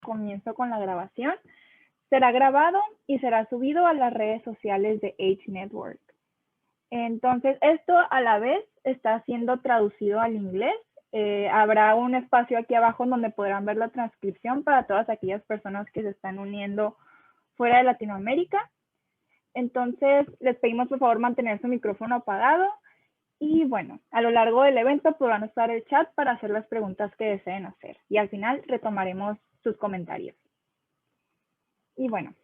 comienzo con la grabación. Será grabado y será subido a las redes sociales de H Network. Entonces, esto a la vez está siendo traducido al inglés. Habrá un espacio aquí abajo donde podrán ver la transcripción para todas aquellas personas que se están uniendo fuera de Latinoamérica. Entonces, les pedimos por favor mantener su micrófono apagado. Y bueno, a lo largo del evento podrán usar el chat para hacer las preguntas que deseen hacer. Y al final retomaremos sus comentarios. Y bueno,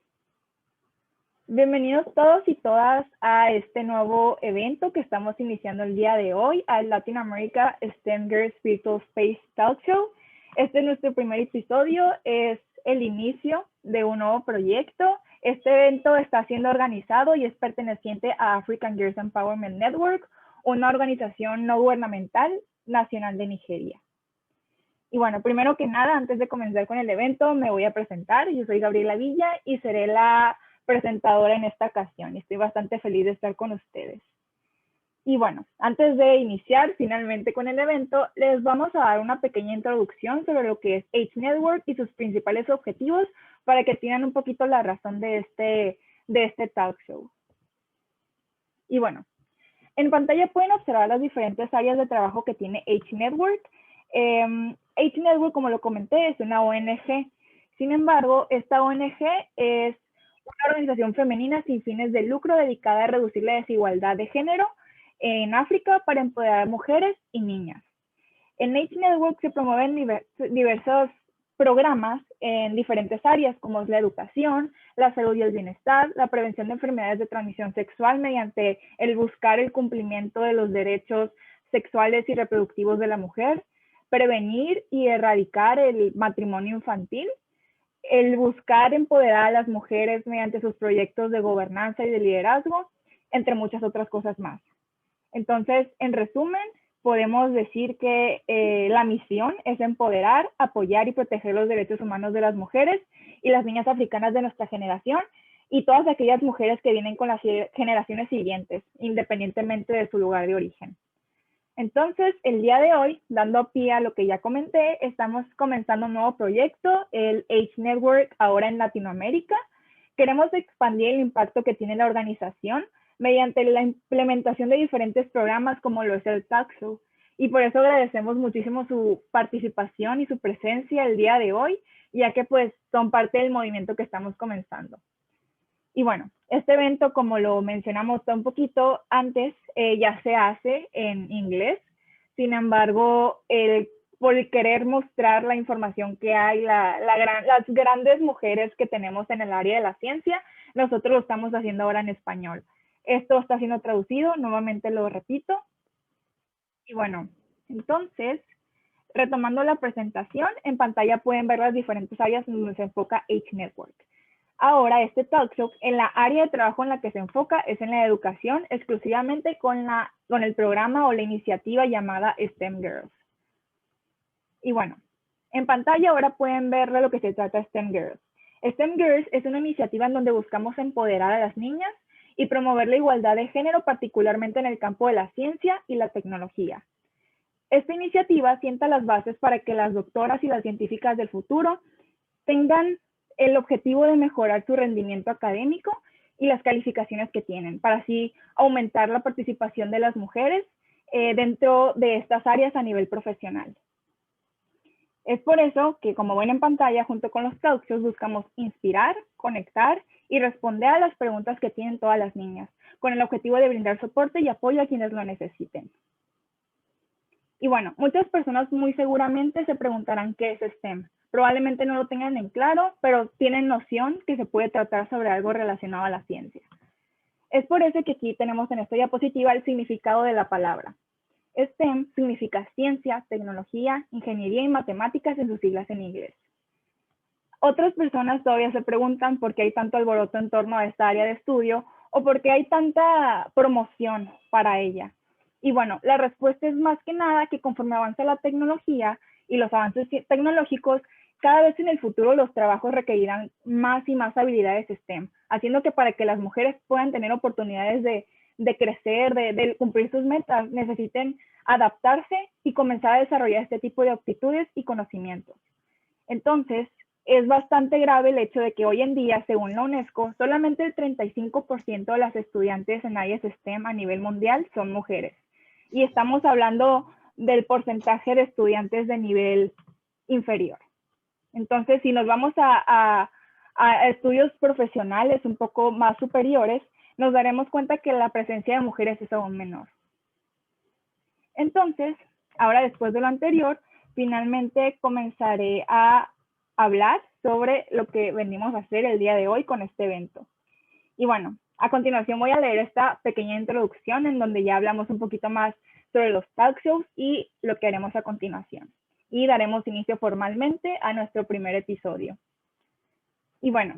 bienvenidos todos y todas a este nuevo evento que estamos iniciando el día de hoy, al Latin America STEM Girls Virtual Space Talk Show. Este es nuestro primer episodio, es el inicio de un nuevo proyecto. Este evento está siendo organizado y es perteneciente a African Girls Empowerment Network, una organización no gubernamental nacional de Nigeria. Y bueno, primero que nada, antes de comenzar con el evento, me voy a presentar. Yo soy Gabriela Villa y seré la presentadora en esta ocasión. Estoy bastante feliz de estar con ustedes. Y bueno, antes de iniciar finalmente con el evento, les vamos a dar una pequeña introducción sobre lo que es H Network y sus principales objetivos para que tengan un poquito la razón de este talk show. Y bueno, en pantalla pueden observar las diferentes áreas de trabajo que tiene H Network. H Network, como lo comenté, es una ONG. Sin embargo, esta ONG es una organización femenina sin fines de lucro dedicada a reducir la desigualdad de género en África para empoderar a mujeres y niñas. En H Network se promueven diversos programas en diferentes áreas, como es la educación, la salud y el bienestar, la prevención de enfermedades de transmisión sexual mediante el buscar el cumplimiento de los derechos sexuales y reproductivos de la mujer, prevenir y erradicar el matrimonio infantil, el buscar empoderar a las mujeres mediante sus proyectos de gobernanza y de liderazgo, entre muchas otras cosas más. Entonces, en resumen, podemos decir que la misión es empoderar, apoyar y proteger los derechos humanos de las mujeres y las niñas africanas de nuestra generación y todas aquellas mujeres que vienen con las generaciones siguientes, independientemente de su lugar de origen. Entonces, el día de hoy, dando pie a lo que ya comenté, estamos comenzando un nuevo proyecto, el H Network, ahora en Latinoamérica. Queremos expandir el impacto que tiene la organización mediante la implementación de diferentes programas como lo es el Talk Show. Y por eso agradecemos muchísimo su participación y su presencia el día de hoy, ya que pues son parte del movimiento que estamos comenzando. Y bueno, este evento, como lo mencionamos un poquito antes, ya se hace en inglés. Sin embargo, por querer mostrar la información que hay, las grandes mujeres que tenemos en el área de la ciencia, nosotros lo estamos haciendo ahora en español. Esto está siendo traducido, nuevamente lo repito. Y bueno, entonces, retomando la presentación, en pantalla pueden ver las diferentes áreas en donde se enfoca H Network. Ahora, este talk show, en la área de trabajo en la que se enfoca es en la educación, exclusivamente con el programa o la iniciativa llamada STEM Girls. Y bueno, en pantalla ahora pueden ver de lo que se trata STEM Girls. STEM Girls es una iniciativa en donde buscamos empoderar a las niñas y promover la igualdad de género, particularmente en el campo de la ciencia y la tecnología. Esta iniciativa sienta las bases para que las doctoras y las científicas del futuro tengan el objetivo de mejorar su rendimiento académico y las calificaciones que tienen, para así aumentar la participación de las mujeres dentro de estas áreas a nivel profesional. Es por eso que, como ven en pantalla, junto con los talk shows buscamos inspirar, conectar y responder a las preguntas que tienen todas las niñas, con el objetivo de brindar soporte y apoyo a quienes lo necesiten. Y bueno, muchas personas muy seguramente se preguntarán qué es STEM. Probablemente no lo tengan en claro, pero tienen noción que se puede tratar sobre algo relacionado a la ciencia. Es por eso que aquí tenemos en esta diapositiva el significado de la palabra. STEM significa ciencia, tecnología, ingeniería y matemáticas en sus siglas en inglés. Otras personas todavía se preguntan por qué hay tanto alboroto en torno a esta área de estudio o por qué hay tanta promoción para ella. Y bueno, la respuesta es más que nada que conforme avanza la tecnología y los avances tecnológicos, cada vez en el futuro los trabajos requerirán más y más habilidades STEM, haciendo que para que las mujeres puedan tener oportunidades de crecer, de cumplir sus metas, necesiten adaptarse y comenzar a desarrollar este tipo de aptitudes y conocimientos. Entonces, Es bastante grave el hecho de que hoy en día, según la UNESCO, solamente el 35% de las estudiantes en áreas STEM a nivel mundial son mujeres. Y estamos hablando del porcentaje de estudiantes de nivel inferior. Entonces, si nos vamos a estudios profesionales un poco más superiores, nos daremos cuenta que la presencia de mujeres es aún menor. Entonces, ahora después de lo anterior, finalmente comenzaré a hablar sobre lo que venimos a hacer el día de hoy con este evento. Y bueno, a continuación voy a leer esta pequeña introducción en donde ya hablamos un poquito más sobre los talk shows y lo que haremos a continuación. Y daremos inicio formalmente a nuestro primer episodio. Y bueno,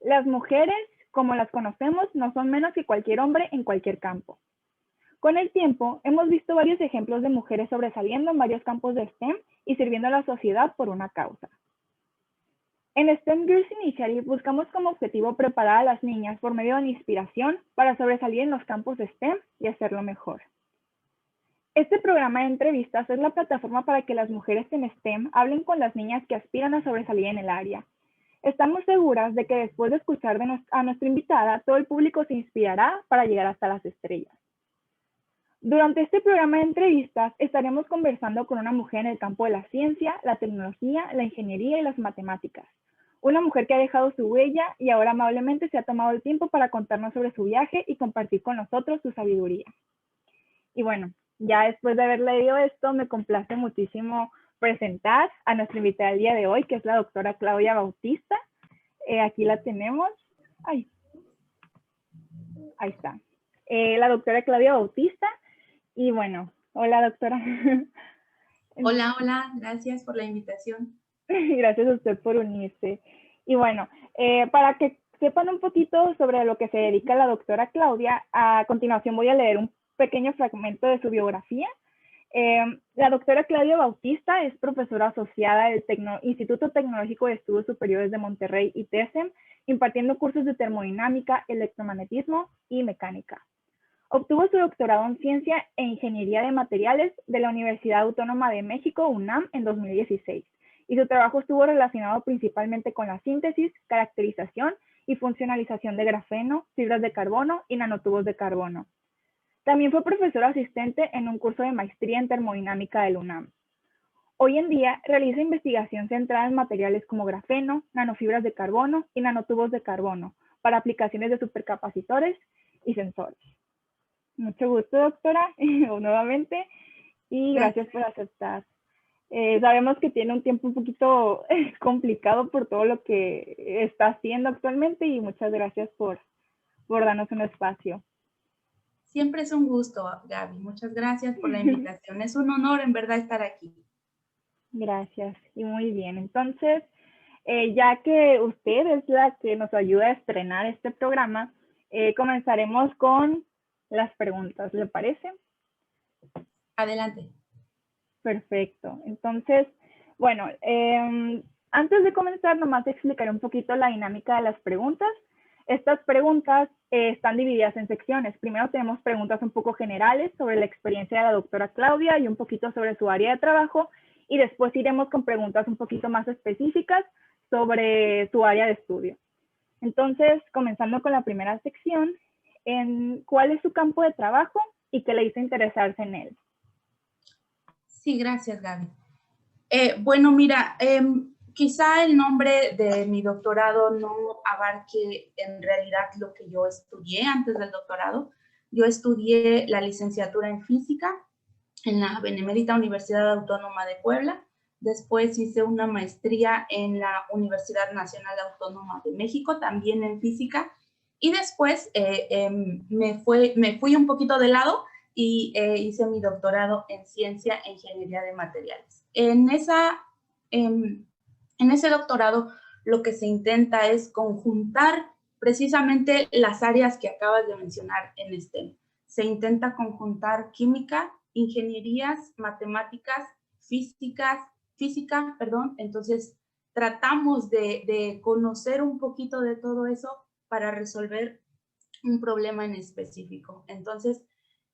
las mujeres, como las conocemos, no son menos que cualquier hombre en cualquier campo. Con el tiempo, hemos visto varios ejemplos de mujeres sobresaliendo en varios campos de STEM y sirviendo a la sociedad por una causa. En STEM Girls Initiative buscamos como objetivo preparar a las niñas por medio de la inspiración para sobresalir en los campos de STEM y hacerlo mejor. Este programa de entrevistas es la plataforma para que las mujeres en STEM hablen con las niñas que aspiran a sobresalir en el área. Estamos seguras de que después de escuchar a nuestra invitada, todo el público se inspirará para llegar hasta las estrellas. Durante este programa de entrevistas estaremos conversando con una mujer en el campo de la ciencia, la tecnología, la ingeniería y las matemáticas. Una mujer que ha dejado su huella y ahora amablemente se ha tomado el tiempo para contarnos sobre su viaje y compartir con nosotros su sabiduría. Y bueno, ya después de haber leído esto, me complace muchísimo presentar a nuestra invitada del día de hoy, que es la doctora Claudia Bautista. Aquí la tenemos. Ahí está. La doctora Claudia Bautista. Y bueno, hola doctora. Hola, hola, gracias por la invitación. Gracias a usted por unirse. Y bueno, para que sepan un poquito sobre lo que se dedica la doctora Claudia, a continuación voy a leer un pequeño fragmento de su biografía. La doctora Claudia Bautista es profesora asociada del Instituto Tecnológico de Estudios Superiores de Monterrey, ITESM, impartiendo cursos de termodinámica, electromagnetismo y mecánica. Obtuvo su doctorado en Ciencia e Ingeniería de Materiales de la Universidad Autónoma de México, UNAM, en 2016, y su trabajo estuvo relacionado principalmente con la síntesis, caracterización y funcionalización de grafeno, fibras de carbono y nanotubos de carbono. También fue profesora asistente en un curso de maestría en termodinámica del UNAM. Hoy en día realiza investigación centrada en materiales como grafeno, nanofibras de carbono y nanotubos de carbono para aplicaciones de supercapacitores y sensores. Mucho gusto, doctora, nuevamente, y gracias por aceptar. Sabemos que tiene un tiempo un poquito complicado por todo lo que está haciendo actualmente y muchas gracias por darnos un espacio. Siempre es un gusto, Gaby. Muchas gracias por la invitación. Es un honor, en verdad, estar aquí. Gracias, y muy bien. Entonces, ya que usted es la que nos ayuda a estrenar este programa, comenzaremos con las preguntas, ¿le parece? Adelante. Perfecto. Entonces, bueno, antes de comenzar, nomás explicaré un poquito la dinámica de las preguntas. Estas preguntas están divididas en secciones. Primero tenemos preguntas un poco generales sobre la experiencia de la doctora Claudia y un poquito sobre su área de trabajo. Y después iremos con preguntas un poquito más específicas sobre su área de estudio. Entonces, comenzando con la primera sección, ¿cuál es su campo de trabajo y qué le hizo interesarse en él? Sí, gracias, Gaby. Bueno, mira, quizá el nombre de mi doctorado no abarque en realidad lo que yo estudié antes del doctorado. Yo estudié la licenciatura en física en la Benemérita Universidad Autónoma de Puebla. Después hice una maestría en la Universidad Nacional Autónoma de México, también en física. Y después me fui un poquito de lado y hice mi doctorado en Ciencia e Ingeniería de Materiales. En ese doctorado lo que se intenta es conjuntar precisamente las áreas que acabas de mencionar en STEM. Se intenta conjuntar química, ingenierías, matemáticas, física, entonces tratamos de conocer un poquito de todo eso para resolver un problema en específico. Entonces,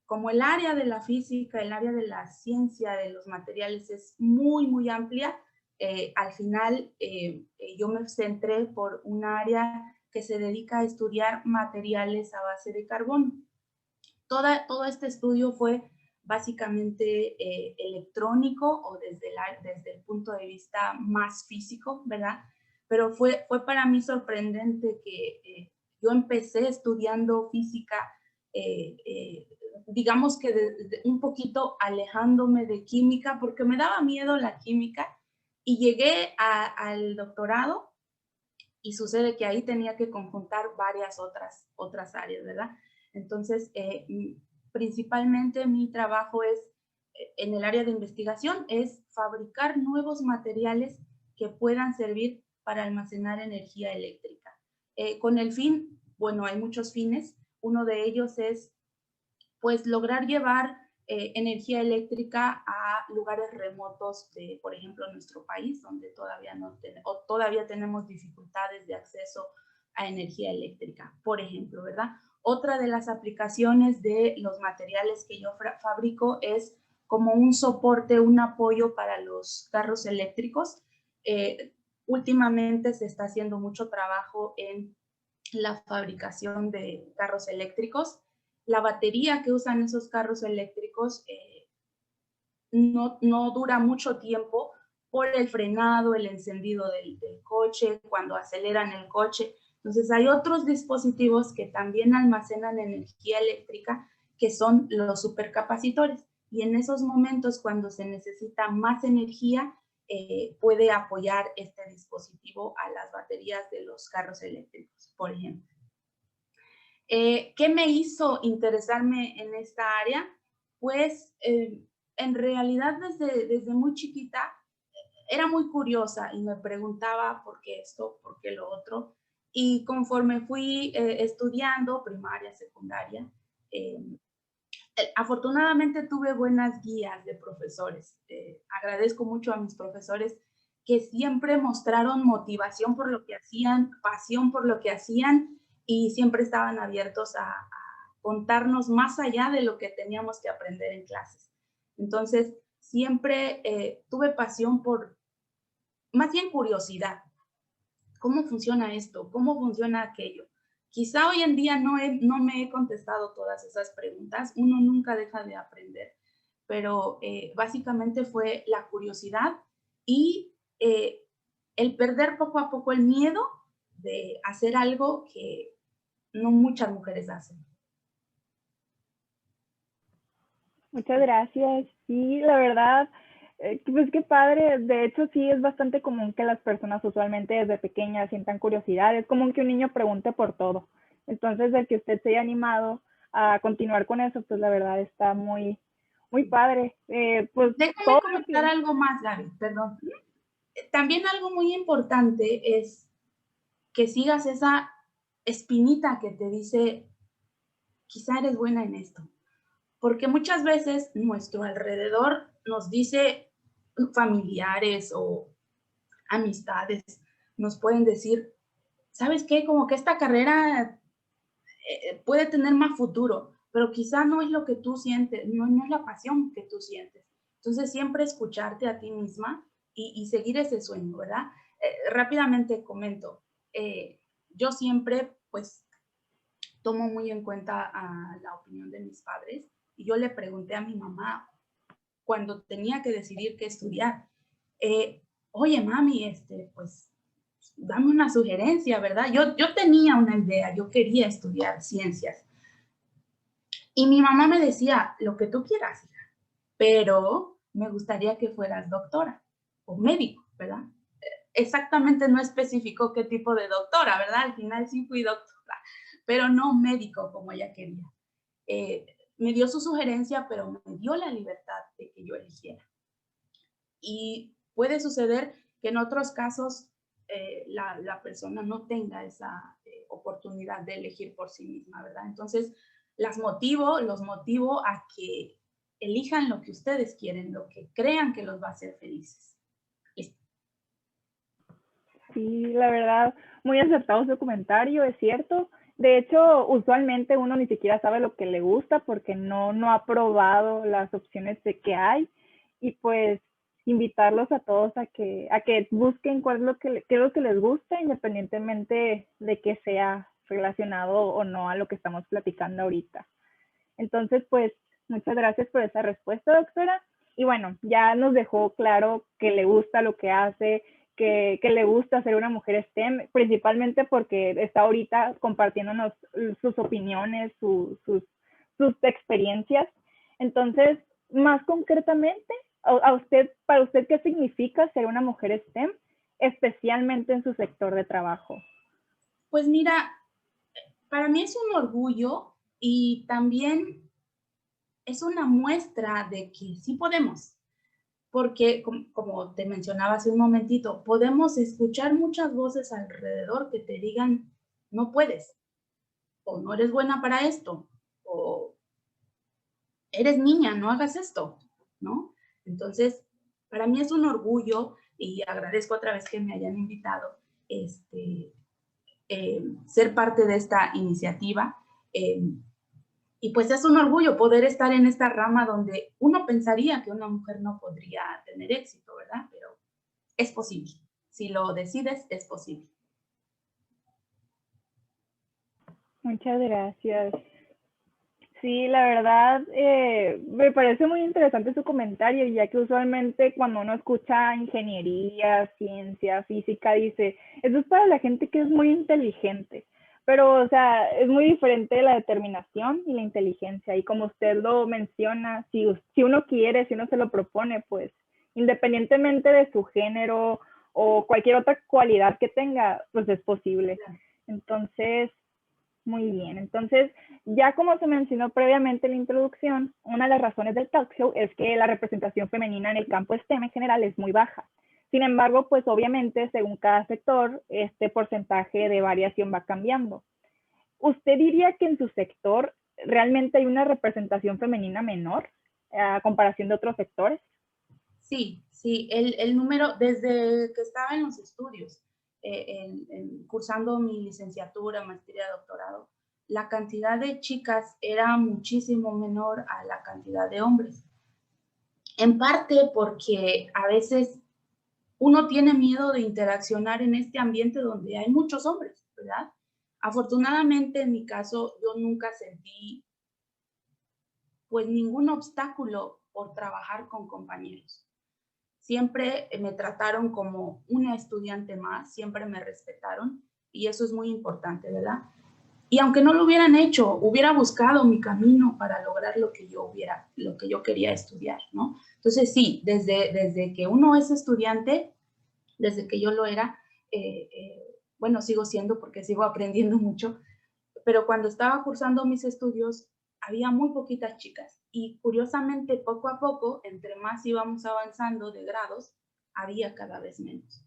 como el área de la física, el área de la ciencia de los materiales es muy, muy amplia, al final yo me centré por un área que se dedica a estudiar materiales a base de carbono. Todo este estudio fue básicamente electrónico o desde el punto de vista más físico, ¿verdad? Pero fue para mí sorprendente que yo empecé estudiando física, digamos que un poquito alejándome de química, porque me daba miedo la química, y llegué al doctorado y sucede que ahí tenía que conjuntar varias otras áreas, ¿verdad? Entonces, principalmente mi trabajo es, en el área de investigación, es fabricar nuevos materiales que puedan servir para almacenar energía eléctrica. Con el fin, bueno, hay muchos fines. Uno de ellos es, pues, lograr llevar energía eléctrica a lugares remotos de, por ejemplo, nuestro país, donde todavía tenemos dificultades de acceso a energía eléctrica, por ejemplo, ¿verdad? Otra de las aplicaciones de los materiales que yo fabrico es como un soporte, un apoyo para los carros eléctricos. Últimamente se está haciendo mucho trabajo en la fabricación de carros eléctricos. La batería que usan esos carros eléctricos no dura mucho tiempo por el frenado, el encendido del coche, cuando aceleran el coche. Entonces hay otros dispositivos que también almacenan energía eléctrica, que son los supercapacitores. Y en esos momentos, cuando se necesita más energía, puede apoyar este dispositivo a las baterías de los carros eléctricos, por ejemplo. ¿Qué me hizo interesarme en esta área? Pues en realidad desde muy chiquita era muy curiosa y me preguntaba por qué esto, por qué lo otro. Y conforme fui estudiando primaria, secundaria, afortunadamente tuve buenas guías de profesores. Agradezco mucho a mis profesores que siempre mostraron motivación por lo que hacían, pasión por lo que hacían, y siempre estaban abiertos a contarnos más allá de lo que teníamos que aprender en clases. Entonces, siempre tuve pasión por, más bien curiosidad. ¿Cómo funciona esto? ¿Cómo funciona aquello? Quizá hoy en día no me he contestado todas esas preguntas. Uno nunca deja de aprender, pero básicamente fue la curiosidad y el perder poco a poco el miedo de hacer algo que no muchas mujeres hacen. Muchas gracias. Sí, la verdad, pues qué padre. De hecho, sí es bastante común que las personas usualmente desde pequeñas sientan curiosidad. Es común que un niño pregunte por todo. Entonces, el que usted se haya animado a continuar con eso, pues la verdad está muy, muy padre. Pues déjame comentar algo más, Gaby, perdón. También algo muy importante es que sigas esa espinita que te dice, quizá eres buena en esto. Porque muchas veces nuestro alrededor nos dice, familiares o amistades, nos pueden decir, ¿sabes qué? Como que esta carrera puede tener más futuro, pero quizá no es lo que tú sientes, no es la pasión que tú sientes. Entonces, siempre escucharte a ti misma y seguir ese sueño, ¿verdad? Rápidamente comento, yo siempre, pues, tomo muy en cuenta la opinión de mis padres, y yo le pregunté a mi mamá cuando tenía que decidir qué estudiar, oye, mami, pues, dame una sugerencia, ¿verdad? Yo tenía una idea, yo quería estudiar ciencias. Y mi mamá me decía, lo que tú quieras, hija, pero me gustaría que fueras doctora o médico, ¿verdad? Exactamente no especificó qué tipo de doctora, ¿verdad? Al final sí fui doctora, pero no médico como ella quería. Me dio su sugerencia, pero me dio la libertad de que yo eligiera. Y puede suceder que en otros casos la persona no tenga esa oportunidad de elegir por sí misma, ¿verdad? Entonces, los motivo a que elijan lo que ustedes quieren, lo que crean que los va a hacer felices. Listo. Sí, la verdad, muy acertado su comentario, es cierto. De hecho, usualmente uno ni siquiera sabe lo que le gusta porque no ha probado las opciones de que hay. Y pues invitarlos a todos a que busquen cuál es qué es lo que les gusta, independientemente de que sea relacionado o no a lo que estamos platicando ahorita. Entonces, pues, muchas gracias por esa respuesta, doctora. Y bueno, ya nos dejó claro que le gusta lo que hace, que le gusta ser una mujer STEM, principalmente porque está ahorita compartiéndonos sus opiniones, sus experiencias. Entonces, más concretamente, para usted, ¿qué significa ser una mujer STEM, especialmente en su sector de trabajo? Pues mira, para mí es un orgullo y también es una muestra de que sí podemos, porque como te mencionaba hace un momentito, podemos escuchar muchas voces alrededor que te digan, no puedes, o no eres buena para esto, o eres niña, no hagas esto, ¿no? Entonces, para mí es un orgullo y agradezco otra vez que me hayan invitado ser parte de esta iniciativa. Y pues es un orgullo poder estar en esta rama donde uno pensaría que una mujer no podría tener éxito, ¿verdad? Pero es posible. Si lo decides, es posible. Muchas gracias. Sí, la verdad, me parece muy interesante su comentario, ya que usualmente cuando uno escucha ingeniería, ciencia, física, dice, eso es para la gente que es muy inteligente. Pero, o sea, es muy diferente la determinación y la inteligencia. Y como usted lo menciona, si uno quiere, si uno se lo propone, pues, independientemente de su género o cualquier otra cualidad que tenga, pues es posible. Entonces, muy bien, entonces ya como se mencionó previamente en la introducción, una de las razones del talk show es que la representación femenina en el campo STEM en general es muy baja. Sin embargo, pues obviamente según cada sector, este porcentaje de variación va cambiando. ¿Usted diría que en su sector realmente hay una representación femenina menor a comparación de otros sectores? Sí, sí, el número, desde que estaba en los estudios, cursando mi licenciatura, maestría, doctorado, la cantidad de chicas era muchísimo menor a la cantidad de hombres. En parte porque a veces uno tiene miedo de interaccionar en este ambiente donde hay muchos hombres, ¿verdad? Afortunadamente, en mi caso, yo nunca sentí pues ningún obstáculo por trabajar con compañeros. Siempre me trataron como una estudiante más, siempre me respetaron y eso es muy importante, ¿verdad? Y aunque no lo hubieran hecho, hubiera buscado mi camino para lograr lo que yo quería estudiar, ¿no? Entonces sí, desde que uno es estudiante, desde que yo lo era, bueno, sigo siendo porque sigo aprendiendo mucho, pero cuando estaba cursando mis estudios, había muy poquitas chicas y curiosamente poco a poco, entre más íbamos avanzando de grados, había cada vez menos.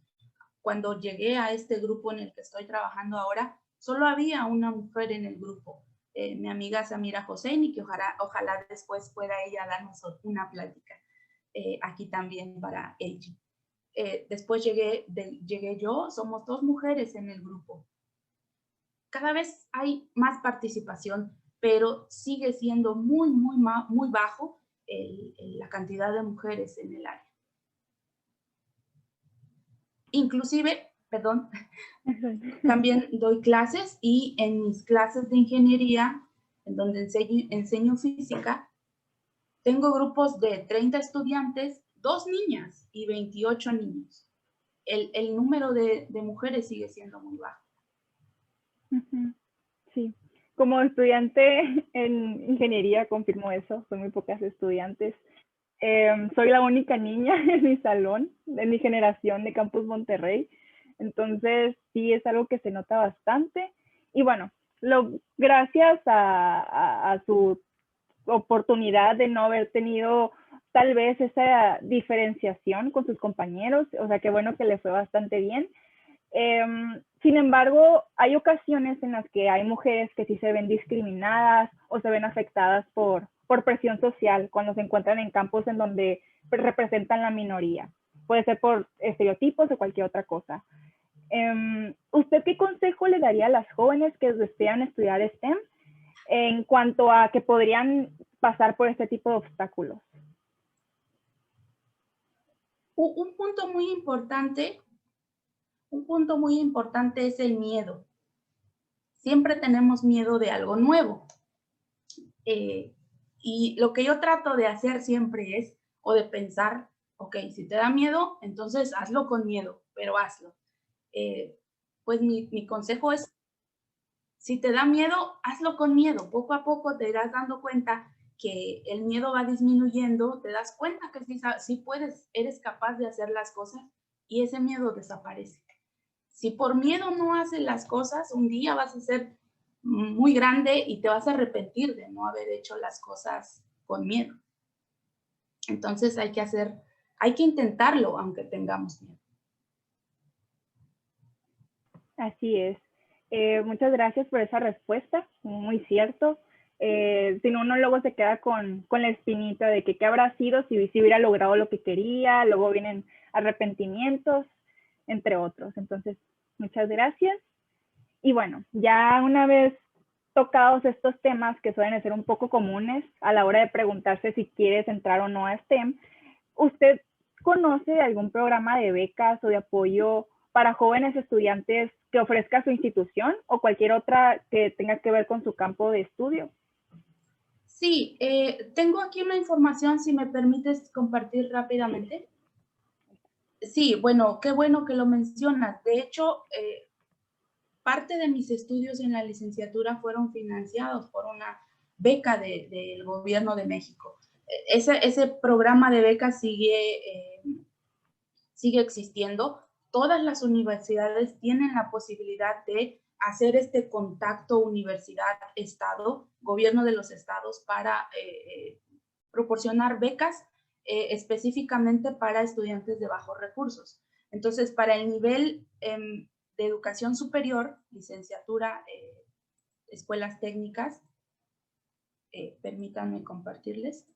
Cuando llegué a este grupo en el que estoy trabajando ahora, solo había una mujer en el grupo, mi amiga Samira Hosseini, que ojalá después pueda ella darnos una plática aquí también para ella. Después llegué yo, somos 2 mujeres en el grupo. Cada vez hay más participación, pero sigue siendo muy bajo la cantidad de mujeres en el área. Inclusive, perdón, también doy clases y en mis clases de ingeniería, en donde enseño física, tengo grupos de 30 estudiantes, 2 niñas y 28 niños. El número de mujeres sigue siendo muy bajo. Sí, como estudiante en ingeniería confirmo eso, son muy pocas estudiantes. Soy la única niña en mi salón, de mi generación de Campus Monterrey, entonces sí es algo que se nota bastante. Y bueno, gracias a su oportunidad de no haber tenido tal vez esa diferenciación con sus compañeros, o sea, qué bueno que le fue bastante bien. Sin embargo, hay ocasiones en las que hay mujeres que sí se ven discriminadas o se ven afectadas por presión social cuando se encuentran en campos en donde representan la minoría. Puede ser por estereotipos o cualquier otra cosa. ¿Usted qué consejo le daría a las jóvenes que desean estudiar STEM en cuanto a que podrían pasar por este tipo de obstáculos? Un punto muy importante es el miedo. Siempre tenemos miedo de algo nuevo. Y lo que yo trato de hacer siempre es, o de pensar, ok, si te da miedo, entonces hazlo con miedo, pero hazlo. Pues mi consejo es, si te da miedo, hazlo con miedo. Poco a poco te irás dando cuenta que el miedo va disminuyendo, te das cuenta que sí puedes, eres capaz de hacer las cosas y ese miedo desaparece. Si por miedo no haces las cosas, un día vas a ser muy grande y te vas a arrepentir de no haber hecho las cosas con miedo. Entonces hay que intentarlo aunque tengamos miedo. Así es. Muchas gracias por esa respuesta, muy cierto. Si no, uno luego se queda con la espinita de que qué habrá sido si hubiera logrado lo que quería, luego vienen arrepentimientos, entre otros. Entonces, muchas gracias. Y bueno, ya una vez tocados estos temas que suelen ser un poco comunes a la hora de preguntarse si quieres entrar o no a STEM, ¿usted conoce algún programa de becas o de apoyo para jóvenes estudiantes que ofrezca su institución o cualquier otra que tenga que ver con su campo de estudio? Sí, tengo aquí una información, si me permites compartir rápidamente. Sí, bueno, qué bueno que lo mencionas. De hecho, parte de mis estudios en la licenciatura fueron financiados por una beca del gobierno de México. Ese programa de becas sigue existiendo. Todas las universidades tienen la posibilidad de hacer este contacto universidad-estado, gobierno de los estados, para proporcionar becas específicamente para estudiantes de bajos recursos. Entonces, para el nivel de educación superior, licenciatura, escuelas técnicas, permítanme compartirles.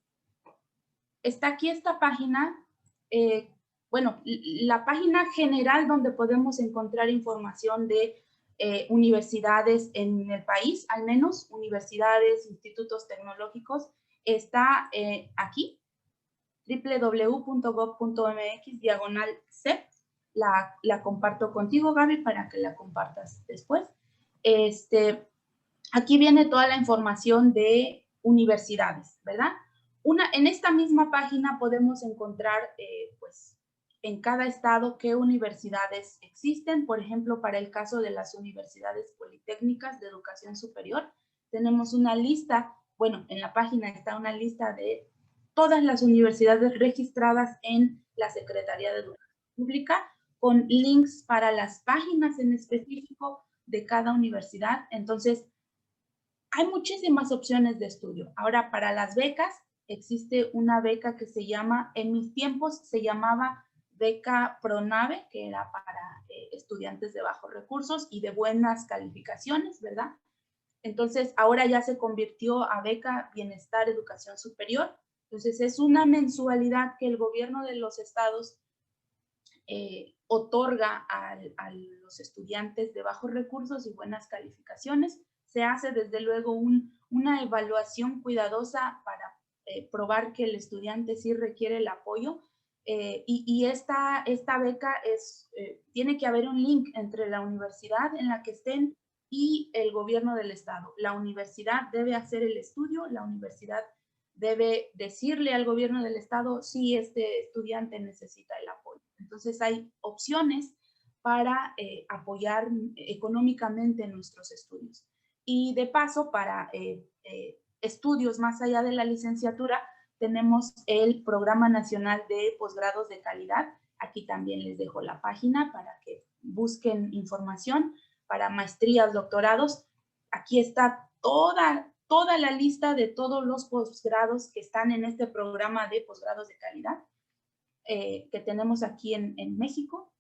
Está aquí esta página, bueno, la página general donde podemos encontrar información de universidades en el país, al menos universidades, institutos tecnológicos, está aquí, www.gov.mx/CEP. La comparto contigo, Gaby, para que la compartas después. Aquí viene toda la información de universidades, ¿verdad? En esta misma página podemos encontrar, pues, en cada estado qué universidades existen. Por ejemplo, para el caso de las universidades politécnicas de educación superior, tenemos una lista, bueno, en la página está una lista de todas las universidades registradas en la Secretaría de Educación Pública, con links para las páginas en específico de cada universidad. Entonces, hay muchísimas opciones de estudio. Ahora, para las becas, existe una beca que se llama, en mis tiempos se llamaba beca PRONAVE, que era para estudiantes de bajos recursos y de buenas calificaciones, ¿verdad? Entonces, ahora ya se convirtió a beca Bienestar Educación Superior. Entonces, es una mensualidad que el gobierno de los estados otorga a los estudiantes de bajos recursos y buenas calificaciones. Se hace desde luego una evaluación cuidadosa para probar que el estudiante sí requiere el apoyo. Y esta beca tiene que haber un link entre la universidad en la que estén y el gobierno del estado. La universidad debe hacer el estudio, la universidad debe decirle al gobierno del estado si este estudiante necesita el apoyo. Entonces hay opciones para apoyar económicamente nuestros estudios. Y de paso, para estudios más allá de la licenciatura, tenemos el Programa Nacional de Posgrados de Calidad. Aquí también les dejo la página para que busquen información para maestrías, doctorados. Aquí está toda la lista de todos los posgrados que están en este programa de posgrados de calidad que tenemos aquí en México.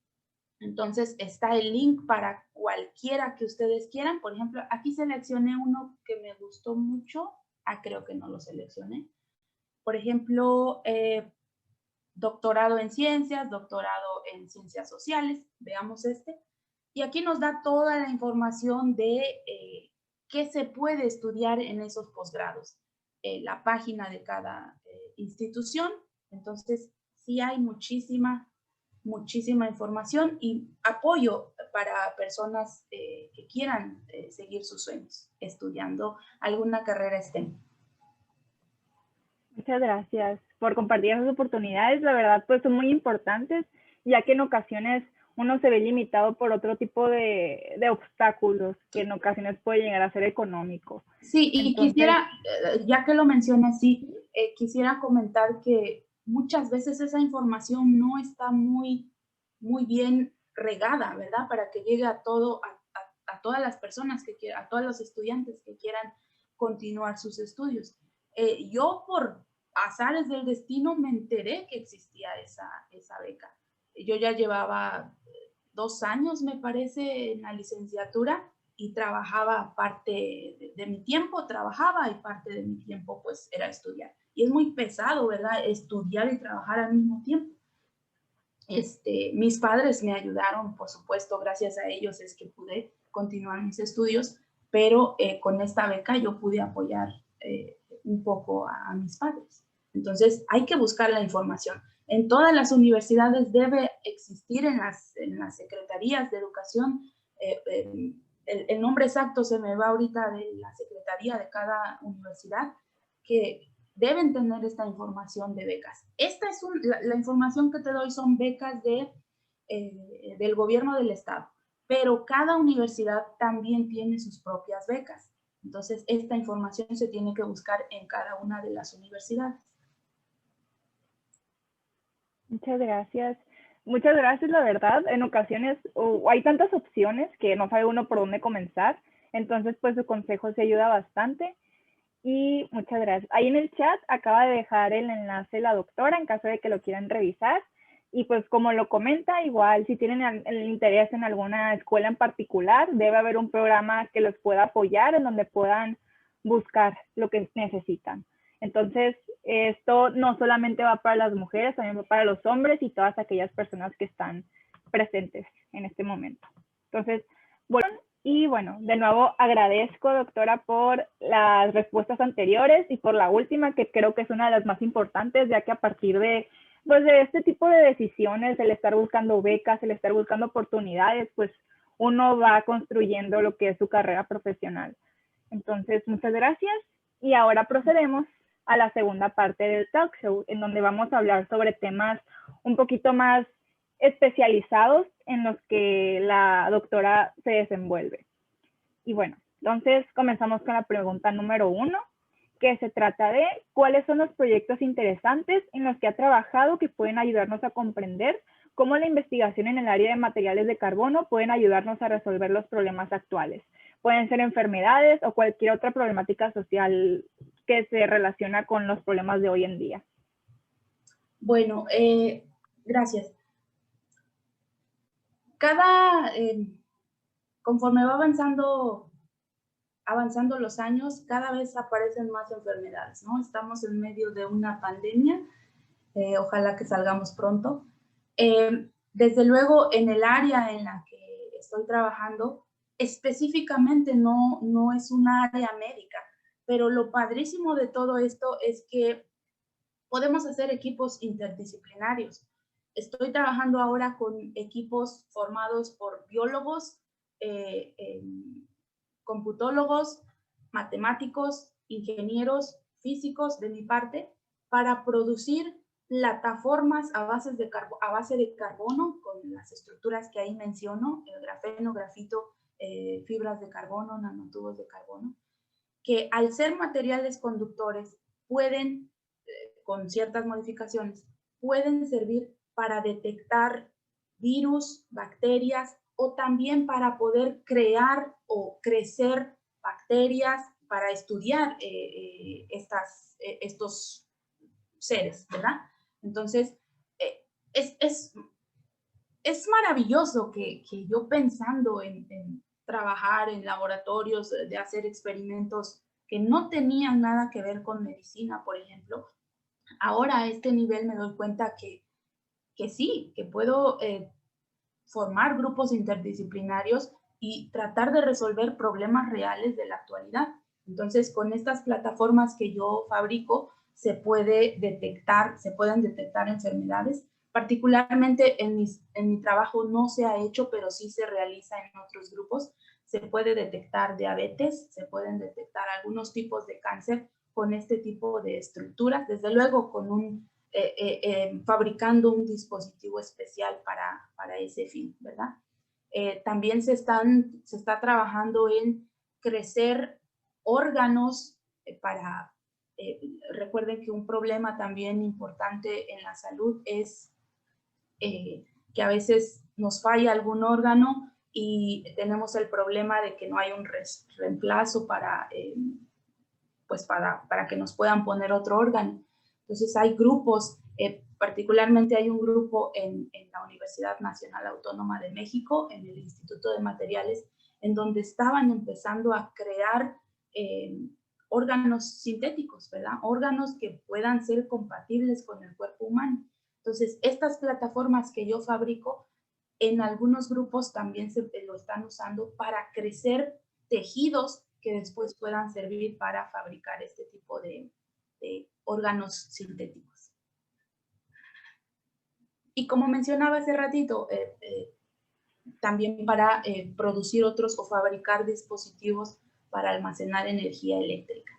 Entonces está el link para cualquiera que ustedes quieran. Por ejemplo, aquí seleccioné uno que me gustó mucho. Creo que no lo seleccioné. Por ejemplo, doctorado en ciencias, doctorado en ciencias sociales. Veamos este. Y aquí nos da toda la información de qué se puede estudiar en esos posgrados. La página de cada institución. Entonces, sí hay muchísima información y apoyo para personas que quieran seguir sus sueños estudiando alguna carrera STEM. Muchas gracias por compartir esas oportunidades. La verdad, pues son muy importantes, ya que en ocasiones uno se ve limitado por otro tipo de obstáculos, que en ocasiones puede llegar a ser económico. Sí, y Entonces, quisiera, ya que lo mencionas, sí, quisiera comentar que muchas veces esa información no está muy bien regada, ¿verdad? Para que llegue a todas las personas a todos los estudiantes que quieran continuar sus estudios. Yo por azares del destino me enteré que existía esa beca. Yo ya llevaba 2 años, me parece, en la licenciatura y trabajaba parte de mi tiempo, trabajaba y parte de mi tiempo pues era estudiar. Y es muy pesado, ¿verdad? Estudiar y trabajar al mismo tiempo. Mis padres me ayudaron, por supuesto, gracias a ellos es que pude continuar mis estudios, pero con esta beca yo pude apoyar un poco a mis padres. Entonces, hay que buscar la información. En todas las universidades debe existir en las secretarías de educación, el nombre exacto se me va ahorita de la secretaría de cada universidad, que deben tener esta información de becas. Esta es la información que te doy son becas del gobierno del estado, pero cada universidad también tiene sus propias becas. Entonces, esta información se tiene que buscar en cada una de las universidades. muchas gracias. Muchas gracias, la verdad. En ocasiones hay tantas opciones que no sabe uno por dónde comenzar. Entonces, pues su consejo se ayuda bastante. Y muchas gracias. Ahí en el chat acaba de dejar el enlace la doctora en caso de que lo quieran revisar. Y pues como lo comenta, igual si tienen el interés en alguna escuela en particular, debe haber un programa que los pueda apoyar en donde puedan buscar lo que necesitan. Entonces, esto no solamente va para las mujeres, también va para los hombres y todas aquellas personas que están presentes en este momento. Entonces, bueno, y bueno, de nuevo agradezco, doctora, por las respuestas anteriores y por la última, que creo que es una de las más importantes, ya que a partir de, pues, de este tipo de decisiones, el estar buscando becas, el estar buscando oportunidades, pues uno va construyendo lo que es su carrera profesional. Entonces, muchas gracias. Y ahora procedemos a la segunda parte del talk show, en donde vamos a hablar sobre temas un poquito más especializados en los que la doctora se desenvuelve. Y bueno, entonces comenzamos con la pregunta número 1, que se trata de cuáles son los proyectos interesantes en los que ha trabajado que pueden ayudarnos a comprender cómo la investigación en el área de materiales de carbono pueden ayudarnos a resolver los problemas actuales. Pueden ser enfermedades o cualquier otra problemática social que se relaciona con los problemas de hoy en día. Bueno, gracias. Conforme va avanzando los años, cada vez aparecen más enfermedades, ¿no? Estamos en medio de una pandemia, ojalá que salgamos pronto. Desde luego, en el área en la que estoy trabajando, específicamente no es un área médica, pero lo padrísimo de todo esto es que podemos hacer equipos interdisciplinarios. Estoy trabajando ahora con equipos formados por biólogos, computólogos, matemáticos, ingenieros, físicos de mi parte, para producir plataformas a base de carbono, con las estructuras que ahí menciono, el grafeno, grafito, fibras de carbono, nanotubos de carbono, que al ser materiales conductores pueden, con ciertas modificaciones, pueden servir para detectar virus, bacterias, o también para poder crear o crecer bacterias para estudiar estos seres, ¿verdad? Entonces, es maravilloso que yo pensando en trabajar en laboratorios, de hacer experimentos que no tenían nada que ver con medicina, por ejemplo, ahora a este nivel me doy cuenta que sí, que puedo formar grupos interdisciplinarios y tratar de resolver problemas reales de la actualidad. Entonces, con estas plataformas que yo fabrico, se pueden detectar enfermedades. Particularmente en mi trabajo no se ha hecho, pero sí se realiza en otros grupos. Se puede detectar diabetes, se pueden detectar algunos tipos de cáncer con este tipo de estructuras, desde luego con fabricando un dispositivo especial para ese fin, ¿verdad? También se está trabajando en crecer órganos recuerden que un problema también importante en la salud es que a veces nos falla algún órgano y tenemos el problema de que no hay un reemplazo para que nos puedan poner otro órgano. Entonces hay grupos, particularmente hay un grupo en la Universidad Nacional Autónoma de México, en el Instituto de Materiales, en donde estaban empezando a crear órganos sintéticos, ¿verdad? Órganos que puedan ser compatibles con el cuerpo humano. Entonces, estas plataformas que yo fabrico, en algunos grupos también lo están usando para crecer tejidos que después puedan servir para fabricar este tipo de órganos sintéticos. Y como mencionaba hace ratito, también para producir otros o fabricar dispositivos para almacenar energía eléctrica.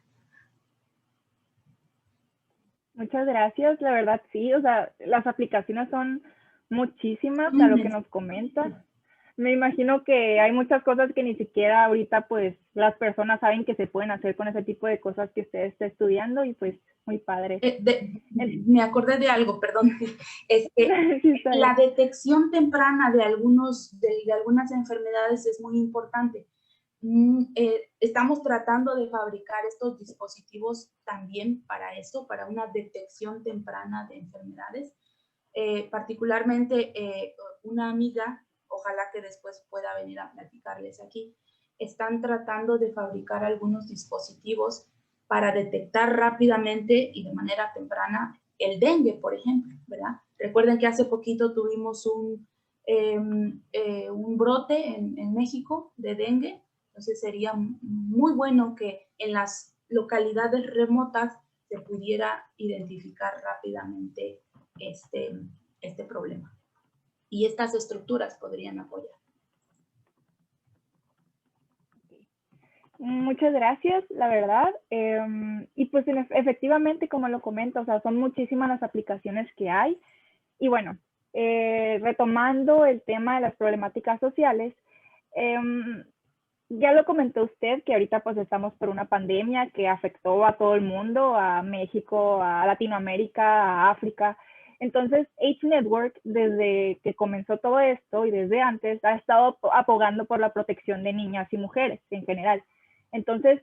Muchas gracias, la verdad sí, o sea, las aplicaciones son muchísimas a lo que nos comentas. Me imagino que hay muchas cosas que ni siquiera ahorita pues las personas saben que se pueden hacer con ese tipo de cosas que usted está estudiando y pues muy padre. Me acordé de algo, perdón. La detección temprana de algunas enfermedades es muy importante. Estamos tratando de fabricar estos dispositivos también para eso, para una detección temprana de enfermedades. Particularmente una amiga, ojalá que después pueda venir a platicarles aquí, están tratando de fabricar algunos dispositivos para detectar rápidamente y de manera temprana el dengue, por ejemplo, ¿verdad? Recuerden que hace poquito tuvimos un brote en México de dengue. Entonces sería muy bueno que en las localidades remotas se pudiera identificar rápidamente este problema. Y estas estructuras podrían apoyar. Muchas gracias, la verdad. Y pues efectivamente, como lo comento, o sea, son muchísimas las aplicaciones que hay. Y bueno, retomando el tema de las problemáticas sociales, ya lo comentó usted que ahorita pues estamos por una pandemia que afectó a todo el mundo, a México, a Latinoamérica, a África. Entonces, H-Network, desde que comenzó todo esto y desde antes, ha estado abogando por la protección de niñas y mujeres en general. Entonces,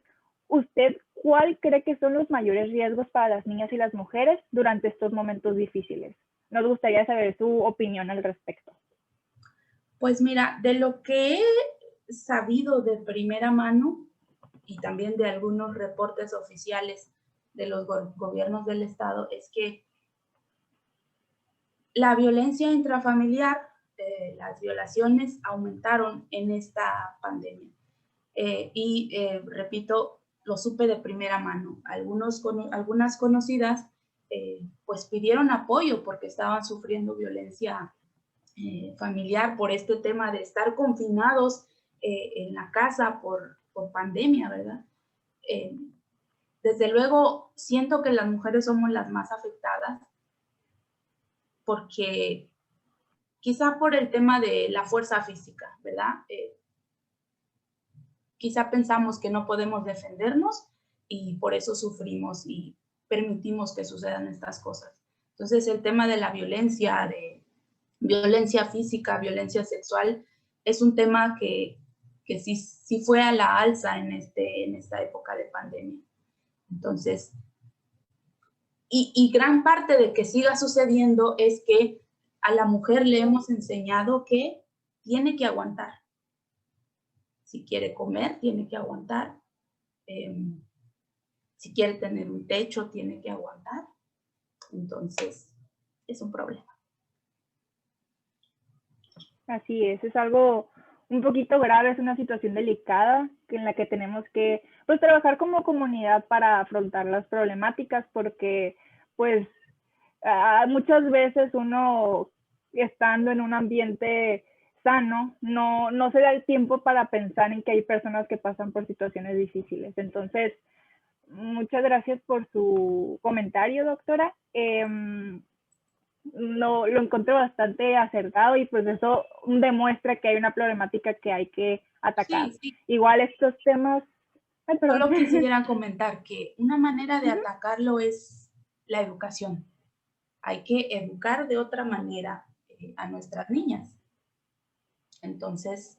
¿usted cuál cree que son los mayores riesgos para las niñas y las mujeres durante estos momentos difíciles? Nos gustaría saber su opinión al respecto. Pues mira, de lo que he sabido de primera mano y también de algunos reportes oficiales de los gobiernos del estado, es que la violencia intrafamiliar, las violaciones aumentaron en esta pandemia. Repito, lo supe de primera mano. Algunas conocidas pues pidieron apoyo porque estaban sufriendo violencia familiar por este tema de estar confinados en la casa por pandemia, ¿verdad? Desde luego, siento que las mujeres somos las más afectadas porque quizá por el tema de la fuerza física, ¿verdad? Quizá pensamos que no podemos defendernos y por eso sufrimos y permitimos que sucedan estas cosas. Entonces, el tema de la violencia, de violencia física, violencia sexual, es un tema que sí fue a la alza en esta época de pandemia. Entonces, y gran parte de que siga sucediendo es que a la mujer le hemos enseñado que tiene que aguantar. Si quiere comer, tiene que aguantar. Si quiere tener un techo, tiene que aguantar. Entonces, es un problema. Así es algo un poquito grave, es una situación delicada en la que tenemos que pues trabajar como comunidad para afrontar las problemáticas, porque pues muchas veces uno estando en un ambiente sano no se da el tiempo para pensar en que hay personas que pasan por situaciones difíciles. Entonces, muchas gracias por su comentario, doctora. Lo encontré bastante acertado y pues eso demuestra que hay una problemática que hay que atacar. Sí, sí. Igual estos temas... Ay, perdón. Solo quisiera comentar que una manera de atacarlo es la educación. Hay que educar de otra manera a nuestras niñas. Entonces,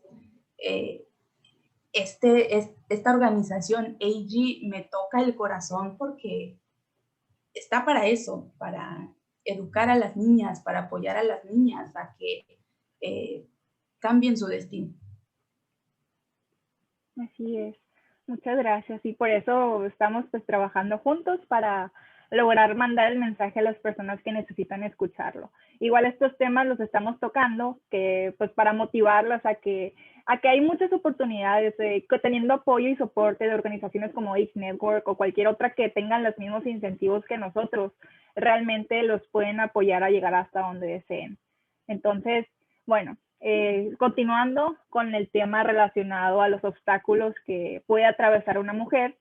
eh, esta organización AG me toca el corazón porque está para eso, para educar a las niñas, para apoyar a las niñas a que cambien su destino. Así es. Muchas gracias. Y por eso estamos pues trabajando juntos para lograr mandar el mensaje a las personas que necesitan escucharlo. Igual estos temas los estamos tocando que pues para motivarlos a que hay muchas oportunidades, teniendo apoyo y soporte de organizaciones como Age Network o cualquier otra que tengan los mismos incentivos que nosotros, realmente los pueden apoyar a llegar hasta donde deseen. Entonces, bueno, continuando con el tema relacionado a los obstáculos que puede atravesar una mujer,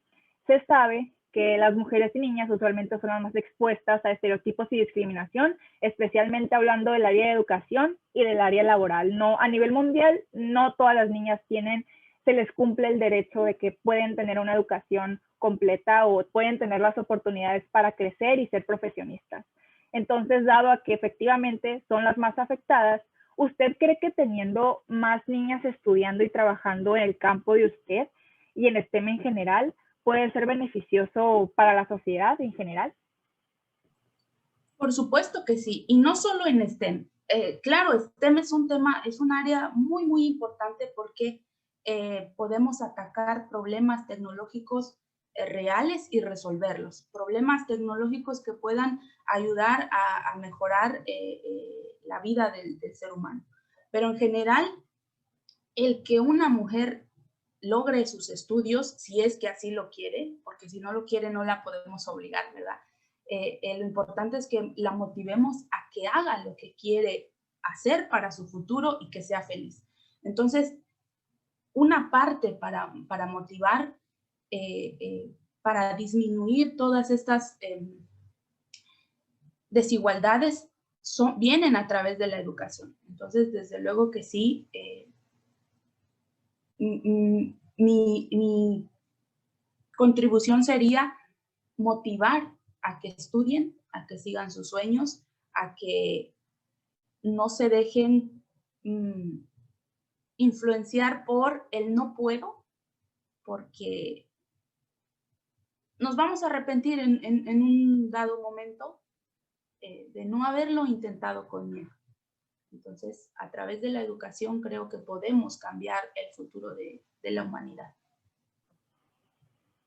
se sabe que las mujeres y niñas usualmente son las más expuestas a estereotipos y discriminación, especialmente hablando del área de educación y del área laboral. No, a nivel mundial, no todas las niñas se les cumple el derecho de que pueden tener una educación completa o pueden tener las oportunidades para crecer y ser profesionistas. Entonces, dado a que efectivamente son las más afectadas, ¿usted cree que teniendo más niñas estudiando y trabajando en el campo de usted y en STEM en general puede ser beneficioso para la sociedad en general? Por supuesto que sí, y no solo en STEM. Claro, STEM es un tema, es un área muy, muy importante porque podemos atacar problemas tecnológicos reales y resolverlos. Problemas tecnológicos que puedan ayudar a mejorar la vida del ser humano. Pero en general, el que una mujer logre sus estudios, si es que así lo quiere, porque si no lo quiere no la podemos obligar, ¿verdad? Lo importante es que la motivemos a que haga lo que quiere hacer para su futuro y que sea feliz. Entonces, una parte para motivar, para disminuir todas estas desigualdades, vienen a través de la educación. Entonces, desde luego que sí, mi contribución sería motivar a que estudien, a que sigan sus sueños, a que no se dejen influenciar por el no puedo, porque nos vamos a arrepentir en un dado momento de no haberlo intentado conmigo. Entonces, a través de la educación creo que podemos cambiar el futuro de la humanidad.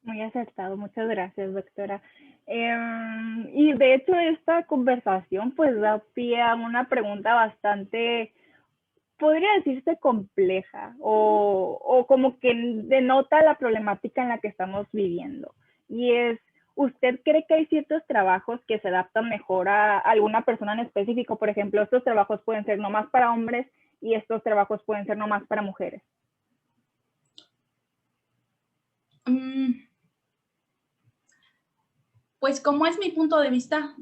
Muy acertado, muchas gracias, doctora. Y de hecho esta conversación pues da pie a una pregunta bastante, podría decirse compleja o como que denota la problemática en la que estamos viviendo. Y es, ¿usted cree que hay ciertos trabajos que se adaptan mejor a alguna persona en específico? Por ejemplo, estos trabajos pueden ser no más para hombres y estos trabajos pueden ser no más para mujeres. Pues como es mi punto de vista,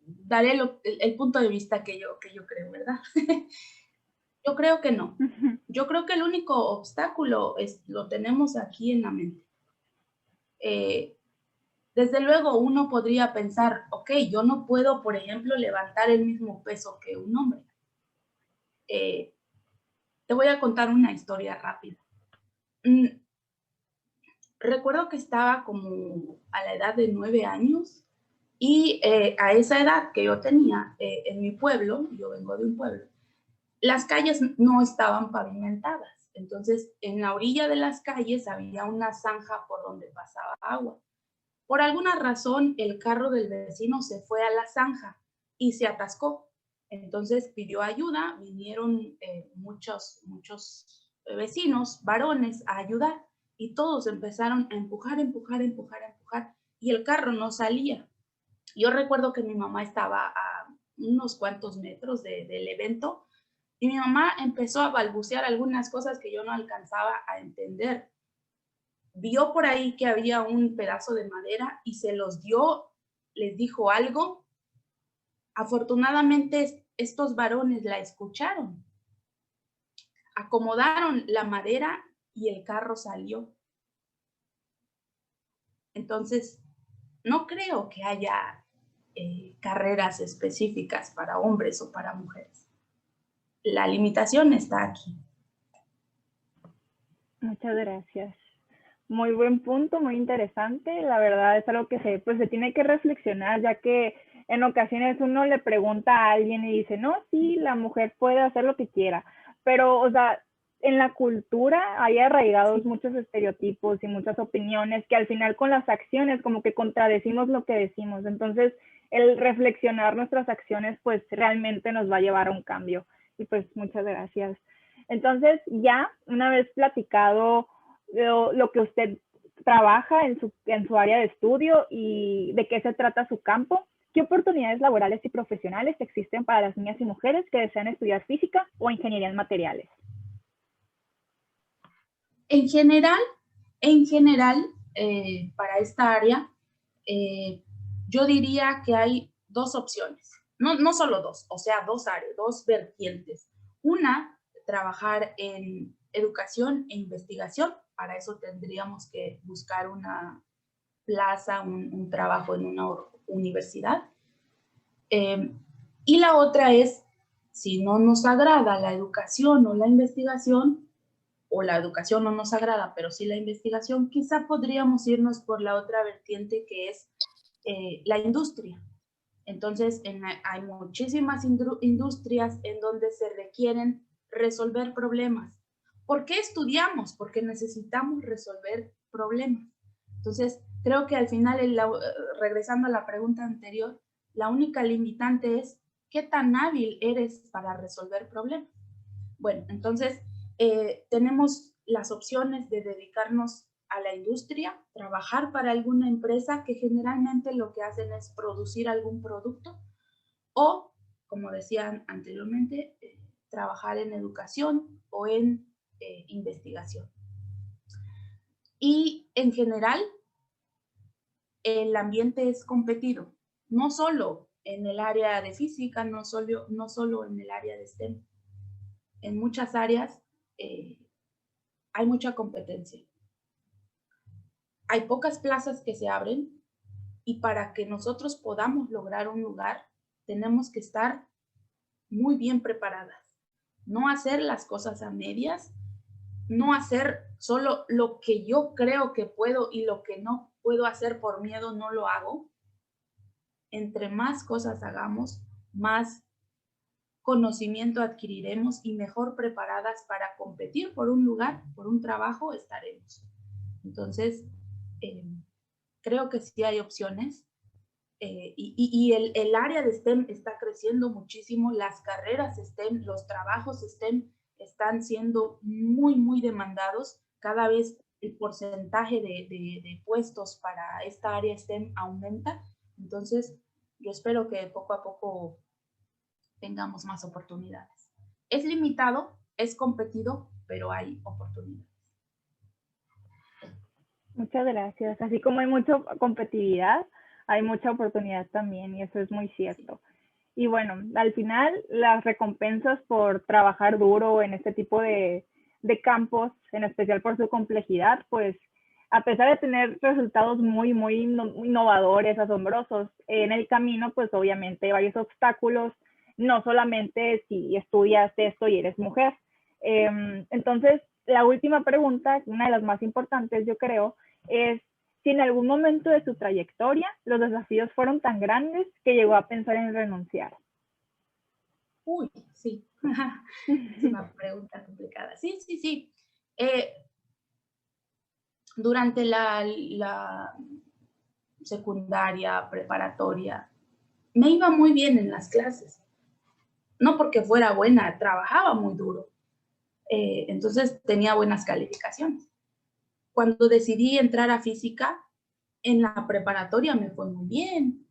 daré el punto de vista que yo creo, ¿verdad? Yo creo que no. Yo creo que el único obstáculo lo tenemos aquí en la mente. Desde luego uno podría pensar, ok, yo no puedo, por ejemplo, levantar el mismo peso que un hombre. Te voy a contar una historia rápida. Recuerdo que estaba como a la edad de 9 años y a esa edad que yo tenía en mi pueblo, yo vengo de un pueblo, las calles no estaban pavimentadas. Entonces, en la orilla de las calles había una zanja por donde pasaba agua. Por alguna razón, el carro del vecino se fue a la zanja y se atascó. Entonces pidió ayuda, vinieron muchos vecinos, varones, a ayudar. Y todos empezaron a empujar, empujar, empujar, empujar. Y el carro no salía. Yo recuerdo que mi mamá estaba a unos cuantos metros del evento y mi mamá empezó a balbucear algunas cosas que yo no alcanzaba a entender. Vio por ahí que había un pedazo de madera y se los dio, les dijo algo. Afortunadamente estos varones la escucharon, acomodaron la madera y el carro salió. Entonces, no creo que haya carreras específicas para hombres o para mujeres. La limitación está aquí. Muchas gracias. Muy buen punto, muy interesante. La verdad es algo que se tiene que reflexionar, ya que en ocasiones uno le pregunta a alguien y dice, no, sí, la mujer puede hacer lo que quiera, pero, o sea, en la cultura hay arraigados muchos estereotipos y muchas opiniones que al final con las acciones como que contradecimos lo que decimos. Entonces, el reflexionar nuestras acciones pues realmente nos va a llevar a un cambio. Y pues muchas gracias. Entonces, ya una vez platicado lo que usted trabaja en su área de estudio y de qué se trata su campo, ¿qué oportunidades laborales y profesionales existen para las niñas y mujeres que desean estudiar física o ingeniería en materiales? En general, para esta área, yo diría que hay dos opciones, no solo dos, o sea, dos áreas, dos vertientes. Una, trabajar en educación e investigación. Para eso tendríamos que buscar una plaza, un trabajo en una universidad. Y la otra es, si no nos agrada la educación o la investigación, o la educación no nos agrada, pero sí la investigación, quizá podríamos irnos por la otra vertiente que es la industria. Entonces, hay muchísimas industrias en donde se requieren resolver problemas. ¿Por qué estudiamos? Porque necesitamos resolver problemas. Entonces, creo que al final, regresando a la pregunta anterior, la única limitante es qué tan hábil eres para resolver problemas. Bueno, entonces tenemos las opciones de dedicarnos a la industria, trabajar para alguna empresa que generalmente lo que hacen es producir algún producto o, como decían anteriormente, trabajar en educación o en investigación. Y en general, el ambiente es competido, no solo en el área de física, no solo en el área de STEM. En muchas áreas hay mucha competencia. Hay pocas plazas que se abren y para que nosotros podamos lograr un lugar, tenemos que estar muy bien preparadas. No hacer las cosas a medias, no hacer solo lo que yo creo que puedo y lo que no puedo hacer por miedo no lo hago. Entre más cosas hagamos, más conocimiento adquiriremos y mejor preparadas para competir por un lugar, por un trabajo, estaremos. Entonces, creo que sí hay opciones y el área de STEM está creciendo muchísimo, las carreras STEM, los trabajos STEM están siendo muy, muy demandados. Cada vez el porcentaje de puestos para esta área STEM aumenta. Entonces, yo espero que poco a poco tengamos más oportunidades. Es limitado, es competido, pero hay oportunidades. Muchas gracias. Así como hay mucha competitividad, hay mucha oportunidad también y eso es muy cierto. Y bueno, al final las recompensas por trabajar duro en este tipo de campos, en especial por su complejidad, pues a pesar de tener resultados muy innovadores, asombrosos, en el camino pues obviamente hay varios obstáculos, no solamente si estudias esto y eres mujer. Entonces, la última pregunta, una de las más importantes yo creo, es si en algún momento de su trayectoria los desafíos fueron tan grandes que llegó a pensar en renunciar. Uy, sí. Es una pregunta complicada. Sí. Durante la secundaria, preparatoria, me iba muy bien en las clases. No porque fuera buena, trabajaba muy duro. Entonces tenía buenas calificaciones. Cuando decidí entrar a física, en la preparatoria me fue muy bien.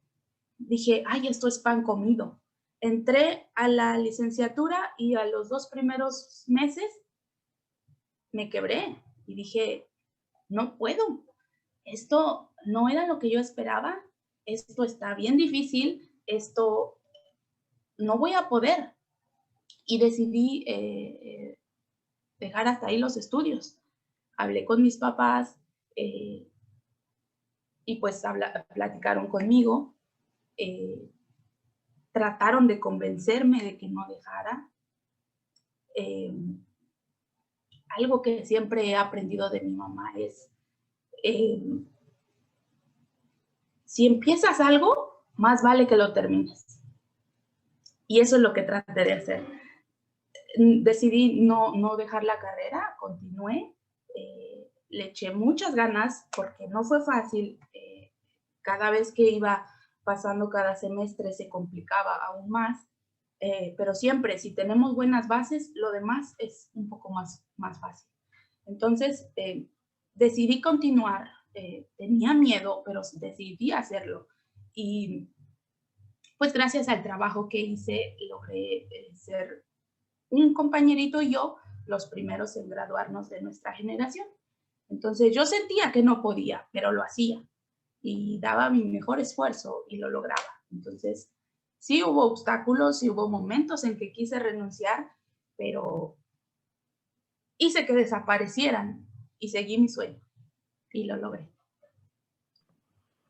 Dije, ay, esto es pan comido. Entré a la licenciatura y a los 2 primeros meses me quebré y dije, no puedo. Esto no era lo que yo esperaba. Esto está bien difícil. Esto no voy a poder. Y decidí dejar hasta ahí los estudios. Hablé con mis papás y pues platicaron conmigo. Trataron de convencerme de que no dejara. Algo que siempre he aprendido de mi mamá es, si empiezas algo, más vale que lo termines. Y eso es lo que traté de hacer. Decidí no dejar la carrera, continué, le eché muchas ganas porque no fue fácil. Cada vez que iba pasando cada semestre se complicaba aún más, pero siempre si tenemos buenas bases, lo demás es un poco más fácil. Entonces, decidí continuar, tenía miedo, pero decidí hacerlo. Y pues gracias al trabajo que hice, logré ser un compañerito y yo los primeros en graduarnos de nuestra generación. Entonces yo sentía que no podía, pero lo hacía y daba mi mejor esfuerzo y lo lograba. Entonces sí hubo obstáculos, sí hubo momentos en que quise renunciar, pero hice que desaparecieran y seguí mi sueño y lo logré.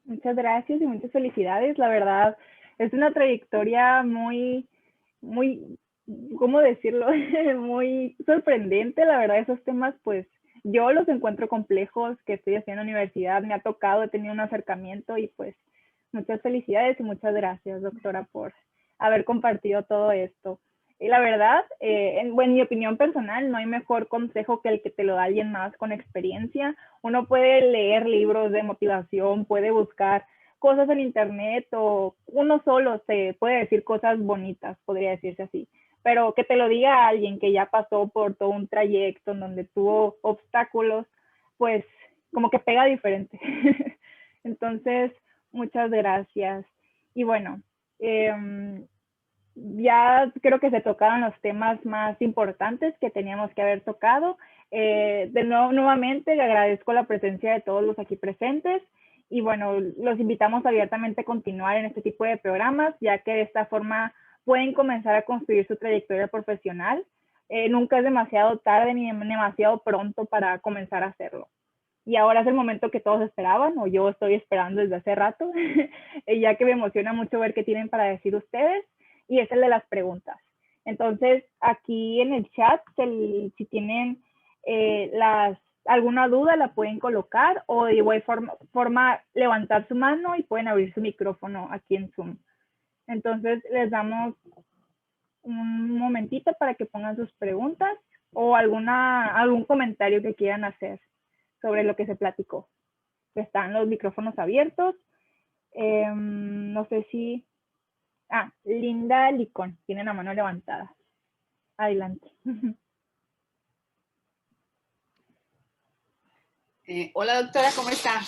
Muchas gracias y muchas felicidades. La verdad, es una trayectoria muy, ¿cómo decirlo? Muy sorprendente. La verdad, esos temas, pues, yo los encuentro complejos, que estoy haciendo en la universidad, me ha tocado, he tenido un acercamiento y pues muchas felicidades y muchas gracias, doctora, por haber compartido todo esto. Y la verdad, en mi opinión personal, no hay mejor consejo que el que te lo da alguien más con experiencia. Uno puede leer libros de motivación, puede buscar cosas en internet o uno solo se puede decir cosas bonitas, podría decirse así. Pero que te lo diga alguien que ya pasó por todo un trayecto en donde tuvo obstáculos, pues como que pega diferente. Entonces, muchas gracias. Y bueno, ya creo que se tocaron los temas más importantes que teníamos que haber tocado. De nuevo, nuevamente, le agradezco la presencia de todos los aquí presentes y bueno, los invitamos abiertamente a continuar en este tipo de programas, ya que de esta forma pueden comenzar a construir su trayectoria profesional. Nunca es demasiado tarde ni demasiado pronto para comenzar a hacerlo. Y ahora es el momento que todos esperaban, o yo estoy esperando desde hace rato, ya que me emociona mucho ver qué tienen para decir ustedes, y es el de las preguntas. Entonces, aquí en el chat, si tienen alguna duda, la pueden colocar, o de igual forma levantar su mano y pueden abrir su micrófono aquí en Zoom. Entonces, les damos un momentito para que pongan sus preguntas o algún comentario que quieran hacer sobre lo que se platicó. Están los micrófonos abiertos. No sé si... Linda Licón, tiene la mano levantada. Adelante. Hola doctora, ¿cómo está?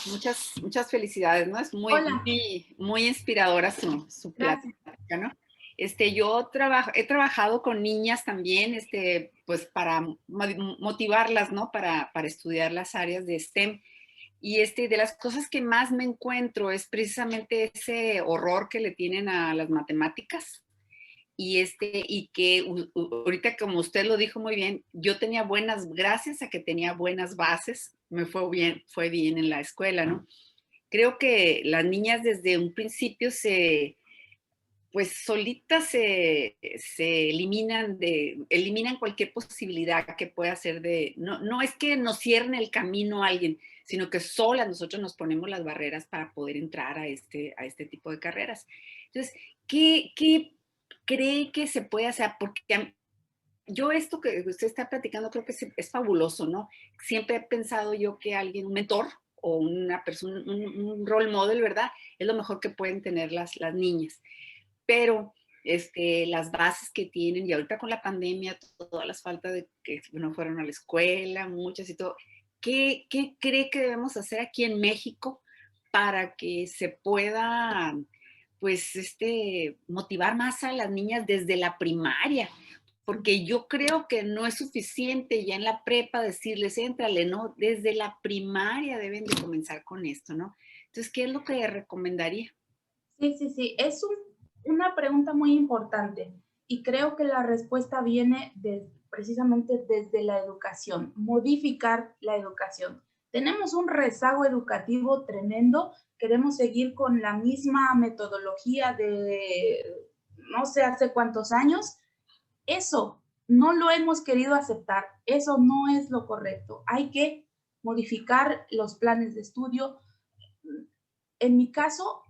Muchas felicidades, ¿no? Es muy inspiradora su plática, ¿no? Yo he trabajado con niñas también, pues para motivarlas, ¿no? Para estudiar las áreas de STEM. Y de las cosas que más me encuentro es precisamente ese horror que le tienen a las matemáticas. Y que ahorita, como usted lo dijo muy bien, yo tenía gracias a que tenía buenas bases, me fue bien en la escuela, ¿no? Creo que las niñas desde un principio pues solitas se eliminan cualquier posibilidad que pueda ser no es que nos cierren el camino a alguien, sino que solas nosotros nos ponemos las barreras para poder entrar a este tipo de carreras. Entonces, ¿qué cree que se puede hacer? Porque yo esto que usted está platicando creo que es fabuloso, ¿no? Siempre he pensado yo que un mentor o una persona, un role model, ¿verdad? Es lo mejor que pueden tener las niñas. Pero las bases que tienen, y ahorita con la pandemia, todas las faltas de que no fueron a la escuela, muchas y todo. ¿Qué cree que debemos hacer aquí en México para que se pueda, pues, motivar más a las niñas desde la primaria? Porque yo creo que no es suficiente ya en la prepa decirles, éntrale, no, desde la primaria deben de comenzar con esto, ¿no? Entonces, ¿qué es lo que recomendaría? Sí, sí, sí, es una pregunta muy importante y creo que la respuesta viene precisamente desde la educación, modificar la educación. Tenemos un rezago educativo tremendo, queremos seguir con la misma metodología de no sé hace cuántos años. Eso no lo hemos querido aceptar, eso no es lo correcto. Hay que modificar los planes de estudio. En mi caso,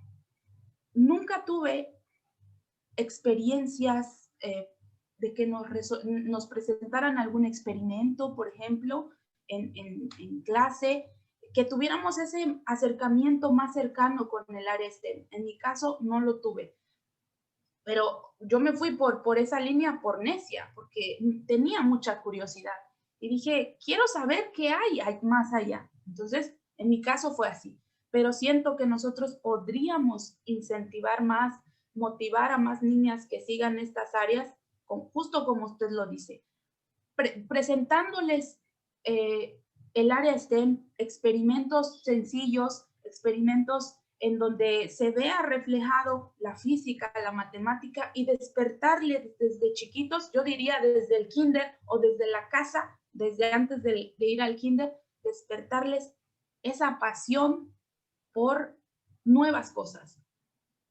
nunca tuve experiencias de que nos presentaran algún experimento, por ejemplo, en clase, que tuviéramos ese acercamiento más cercano con el área STEM. En mi caso, no lo tuve. Pero yo me fui por esa línea por necia, porque tenía mucha curiosidad. Y dije, quiero saber qué hay más allá. Entonces, en mi caso fue así. Pero siento que nosotros podríamos incentivar más, motivar a más niñas que sigan estas áreas, justo como usted lo dice, presentándoles el área STEM, experimentos sencillos, experimentos en donde se vea reflejado la física, la matemática y despertarles desde chiquitos, yo diría desde el kinder o desde la casa, desde antes de ir al kinder, despertarles esa pasión por nuevas cosas.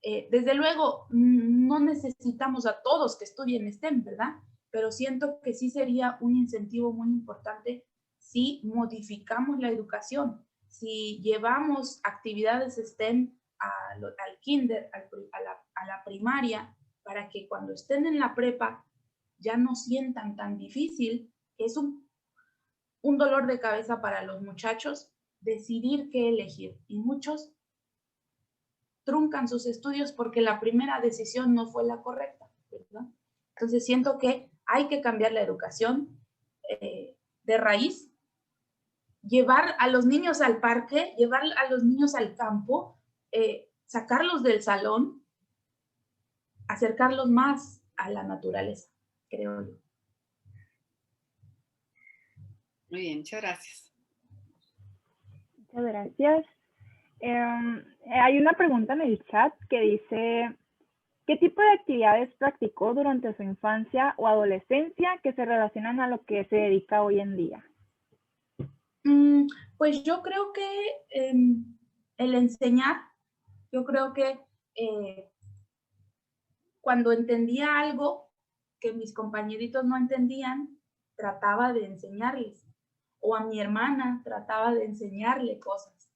Desde luego, no necesitamos a todos que estudien STEM, ¿verdad? Pero siento que sí sería un incentivo muy importante si modificamos la educación, si llevamos actividades STEM al kinder, a la primaria, para que cuando estén en la prepa ya no sientan tan difícil. Es un dolor de cabeza para los muchachos decidir qué elegir. Y muchos truncan sus estudios porque la primera decisión no fue la correcta, ¿verdad? Entonces siento que hay que cambiar la educación de raíz, llevar a los niños al parque, llevar a los niños al campo, sacarlos del salón, acercarlos más a la naturaleza, creo yo. Muy bien, muchas gracias. Muchas gracias. Hay una pregunta en el chat que dice, ¿qué tipo de actividades practicó durante su infancia o adolescencia que se relacionan a lo que se dedica hoy en día? Pues yo creo que el enseñar, yo creo que cuando entendía algo que mis compañeritos no entendían, trataba de enseñarles. O a mi hermana trataba de enseñarle cosas.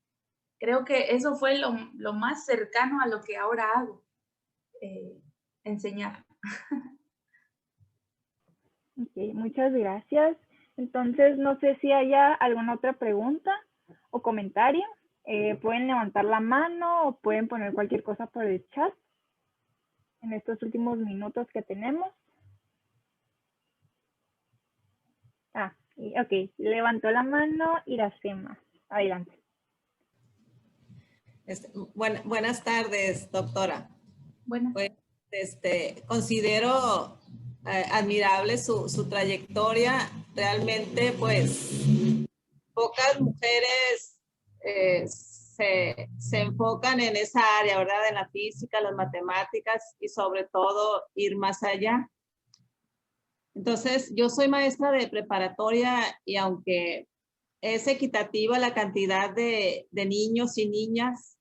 Creo que eso fue lo más cercano a lo que ahora hago, enseñar. Okay, muchas gracias. Entonces, no sé si haya alguna otra pregunta o comentario. Pueden levantar la mano o pueden poner cualquier cosa por el chat en estos últimos minutos que tenemos. Ok, levantó la mano Iracema. Adelante. Buenas tardes, doctora. Buenas. Pues, considero admirable su trayectoria. Realmente, pues, pocas mujeres se enfocan en esa área, ¿verdad? En la física, las matemáticas y sobre todo ir más allá. Entonces, yo soy maestra de preparatoria y aunque es equitativa la cantidad de niños y niñas,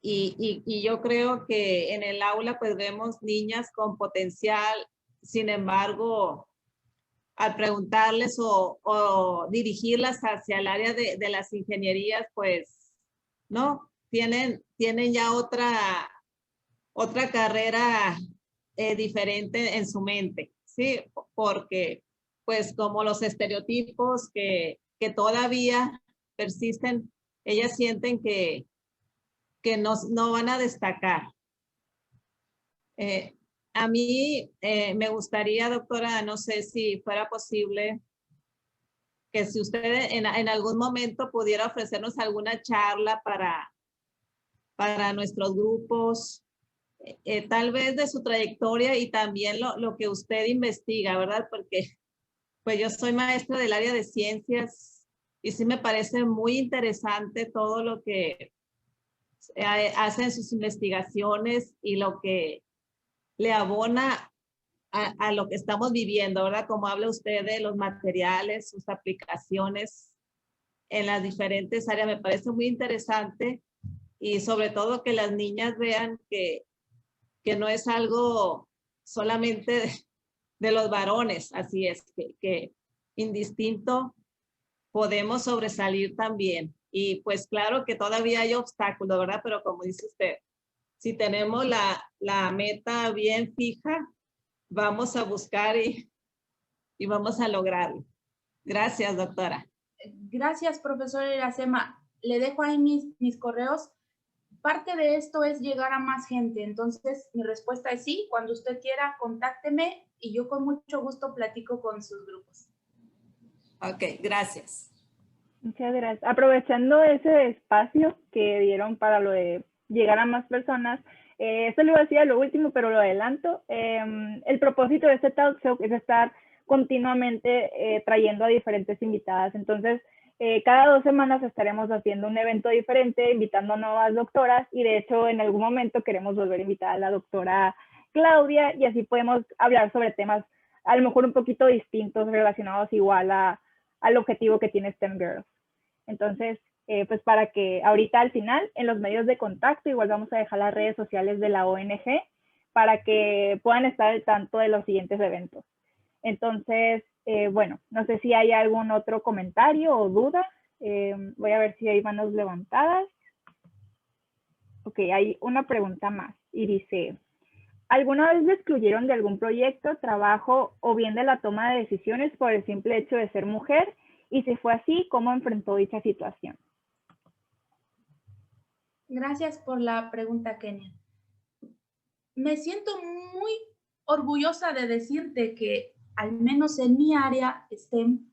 y yo creo que en el aula pues vemos niñas con potencial, sin embargo, al preguntarles o dirigirlas hacia el área de las ingenierías, pues, no, tienen ya otra carrera diferente en su mente, ¿sí? Porque, pues, como los estereotipos que todavía persisten, ellas sienten que no van a destacar. A mí me gustaría, doctora, no sé si fuera posible que si usted en algún momento pudiera ofrecernos alguna charla para nuestros grupos, tal vez de su trayectoria y también lo que usted investiga, ¿verdad? Porque pues yo soy maestra del área de ciencias y sí me parece muy interesante todo lo que hacen sus investigaciones y lo que le abona a lo que estamos viviendo, ¿verdad? Como habla usted de los materiales, sus aplicaciones en las diferentes áreas, me parece muy interesante y sobre todo que las niñas vean que no es algo solamente de los varones, así es, que indistinto podemos sobresalir también. Y pues claro que todavía hay obstáculos, ¿verdad? Pero como dice usted, si tenemos la meta bien fija, vamos a buscar y vamos a lograrlo. Gracias, doctora. Gracias, profesora Iracema. Le dejo ahí mis correos. Parte de esto es llegar a más gente, entonces mi respuesta es sí. Cuando usted quiera, contácteme y yo con mucho gusto platico con sus grupos. Ok, gracias. Muchas gracias. Aprovechando ese espacio que dieron para lo de llegar a más personas, esto lo iba a decir a lo último, pero lo adelanto. El propósito de este talk show es estar continuamente trayendo a diferentes invitadas. Entonces, cada 2 semanas estaremos haciendo un evento diferente, invitando a nuevas doctoras y de hecho en algún momento queremos volver a invitar a la doctora Claudia y así podemos hablar sobre temas a lo mejor un poquito distintos relacionados igual al objetivo que tiene STEM Girls. Entonces, pues para que ahorita al final en los medios de contacto igual vamos a dejar las redes sociales de la ONG para que puedan estar al tanto de los siguientes eventos. Entonces, bueno, no sé si hay algún otro comentario o duda. Voy a ver si hay manos levantadas. Ok, hay una pregunta más y dice, ¿alguna vez le excluyeron de algún proyecto, trabajo o bien de la toma de decisiones por el simple hecho de ser mujer? Y si fue así, ¿cómo enfrentó dicha situación? Gracias por la pregunta, Kenia. Me siento muy orgullosa de decirte que al menos en mi área STEM,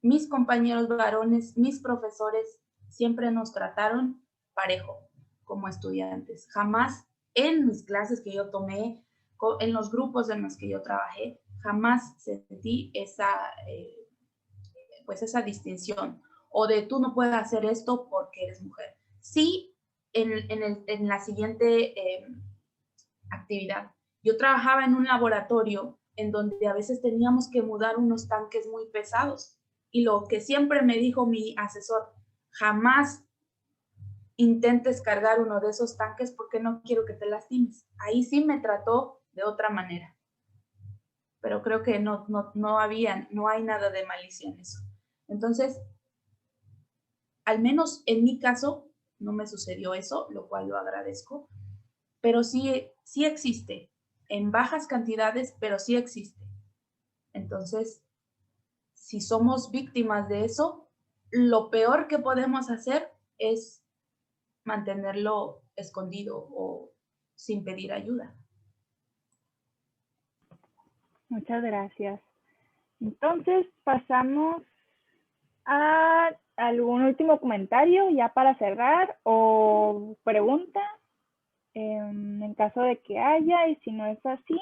mis compañeros varones, mis profesores, siempre nos trataron parejo como estudiantes. Jamás en mis clases que yo tomé, en los grupos en los que yo trabajé, jamás sentí pues esa distinción o de tú no puedes hacer esto porque eres mujer. Sí, en la siguiente actividad. Yo trabajaba en un laboratorio en donde a veces teníamos que mudar unos tanques muy pesados y lo que siempre me dijo mi asesor, jamás intentes cargar uno de esos tanques porque no quiero que te lastimes. Ahí sí me trató de otra manera, pero creo que no hay nada de malicia en eso. Entonces, al menos en mi caso, no me sucedió eso, lo cual lo agradezco, pero sí existe, en bajas cantidades, pero sí existe. Entonces, si somos víctimas de eso, lo peor que podemos hacer es mantenerlo escondido o sin pedir ayuda. Muchas gracias. Entonces, pasamos a algún último comentario ya para cerrar o pregunta. En caso de que haya, y si no es así,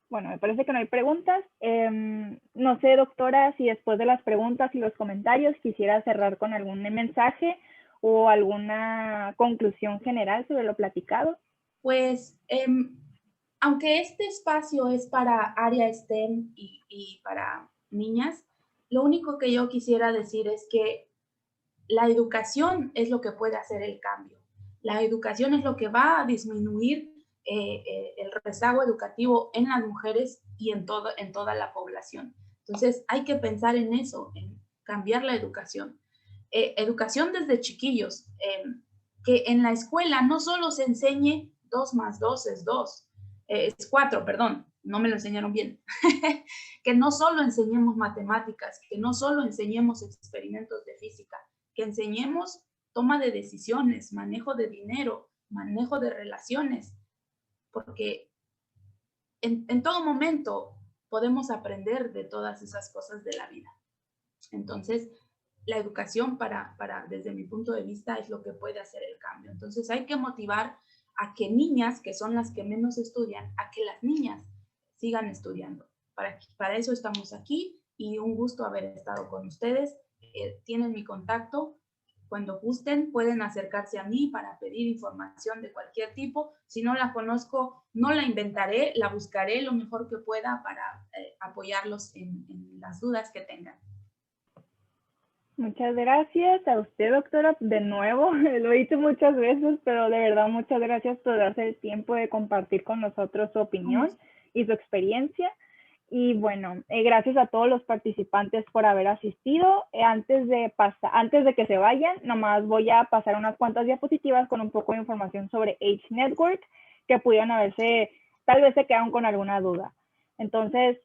bueno, me parece que no hay preguntas. No sé, doctora, si después de las preguntas y los comentarios quisiera cerrar con algún mensaje o alguna conclusión general sobre lo platicado. Pues, aunque este espacio es para área STEM y para niñas, lo único que yo quisiera decir es que la educación es lo que puede hacer el cambio. La educación es lo que va a disminuir el rezago educativo en las mujeres y en toda la población. Entonces, hay que pensar en eso, en cambiar la educación. Educación desde chiquillos, que en la escuela no solo se enseñe 2 más 2 es 2, es 4, perdón, no me lo enseñaron bien. Que no solo enseñemos matemáticas, que no solo enseñemos experimentos de física, que enseñemos toma de decisiones, manejo de dinero, manejo de relaciones, porque en todo momento podemos aprender de todas esas cosas de la vida. Entonces, la educación desde mi punto de vista, es lo que puede hacer el cambio. Entonces, hay que motivar a que niñas, que son las que menos estudian, a que las niñas sigan estudiando. Para eso estamos aquí y un gusto haber estado con ustedes. Tienen mi contacto. Cuando gusten, pueden acercarse a mí para pedir información de cualquier tipo. Si no la conozco, no la inventaré, la buscaré lo mejor que pueda para apoyarlos en las dudas que tengan. Muchas gracias a usted, doctora, de nuevo. Lo he dicho muchas veces, pero de verdad muchas gracias por darse el tiempo de compartir con nosotros su opinión y su experiencia. Y bueno, gracias a todos los participantes por haber asistido. Antes de que se vayan, nomás voy a pasar unas cuantas diapositivas con un poco de información sobre H Network, que pudieron tal vez se quedaron con alguna duda. Entonces,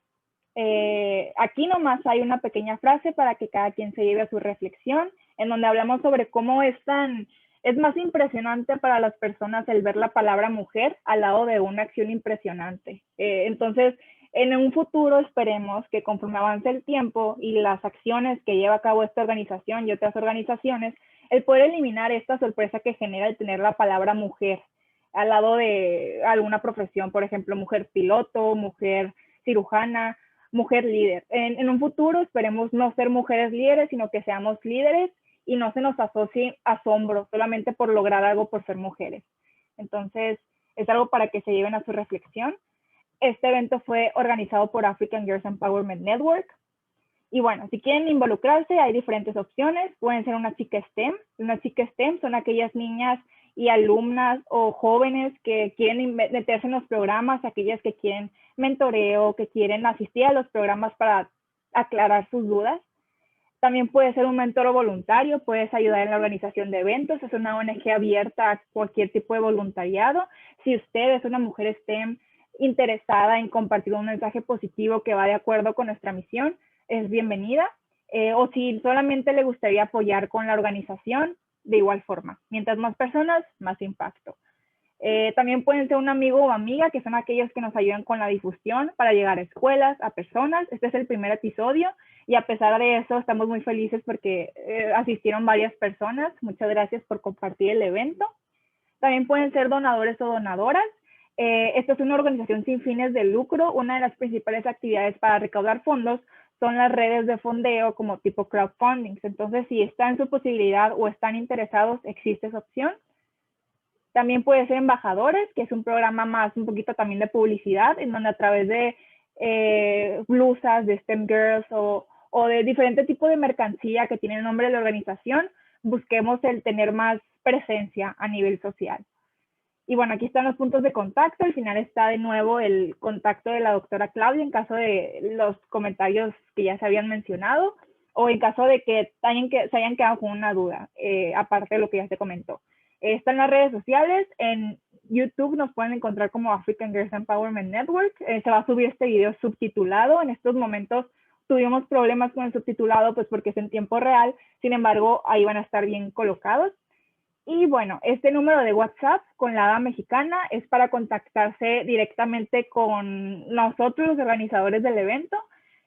aquí nomás hay una pequeña frase para que cada quien se lleve a su reflexión, en donde hablamos sobre cómo es más impresionante para las personas el ver la palabra mujer al lado de una acción impresionante. Entonces, en un futuro esperemos que conforme avance el tiempo y las acciones que lleva a cabo esta organización y otras organizaciones, el poder eliminar esta sorpresa que genera el tener la palabra mujer al lado de alguna profesión, por ejemplo, mujer piloto, mujer cirujana, mujer líder. En un futuro esperemos no ser mujeres líderes, sino que seamos líderes y no se nos asocie asombro solamente por lograr algo por ser mujeres. Entonces, es algo para que se lleven a su reflexión. Este evento fue organizado por African Girls Empowerment Network. Y bueno, si quieren involucrarse, hay diferentes opciones. Pueden ser una chica STEM. Una chica STEM son aquellas niñas y alumnas o jóvenes que quieren meterse en los programas, aquellas que quieren mentoreo, que quieren asistir a los programas para aclarar sus dudas. También puede ser un mentor voluntario, puedes ayudar en la organización de eventos, es una ONG abierta a cualquier tipo de voluntariado. Si usted es una mujer STEM interesada en compartir un mensaje positivo que va de acuerdo con nuestra misión, es bienvenida. O si solamente le gustaría apoyar con la organización, de igual forma. Mientras más personas, más impacto. También pueden ser un amigo o amiga, que son aquellos que nos ayudan con la difusión para llegar a escuelas, a personas. Este es el primer episodio y a pesar de eso estamos muy felices porque asistieron varias personas. Muchas gracias por compartir el evento. También pueden ser donadores o donadoras. Esta es una organización sin fines de lucro. Una de las principales actividades para recaudar fondos son las redes de fondeo como tipo crowdfunding. Entonces, si está en su posibilidad o están interesados, existe esa opción. También puede ser embajadores, que es un programa un poquito también de publicidad, en donde a través de blusas de STEM Girls o de diferente tipo de mercancía que tiene el nombre de la organización, busquemos el tener más presencia a nivel social. Y bueno, aquí están los puntos de contacto. Al final está de nuevo el contacto de la doctora Claudia en caso de los comentarios que ya se habían mencionado o en caso de que se hayan quedado con una duda, aparte de lo que ya se comentó. Están las redes sociales. En YouTube nos pueden encontrar como African Girls Empowerment Network. Se va a subir este video subtitulado. En estos momentos tuvimos problemas con el subtitulado pues porque es en tiempo real. Sin embargo, ahí van a estar bien colocados. Y bueno, este número de WhatsApp con la Hada Mexicana es para contactarse directamente con nosotros, los organizadores del evento,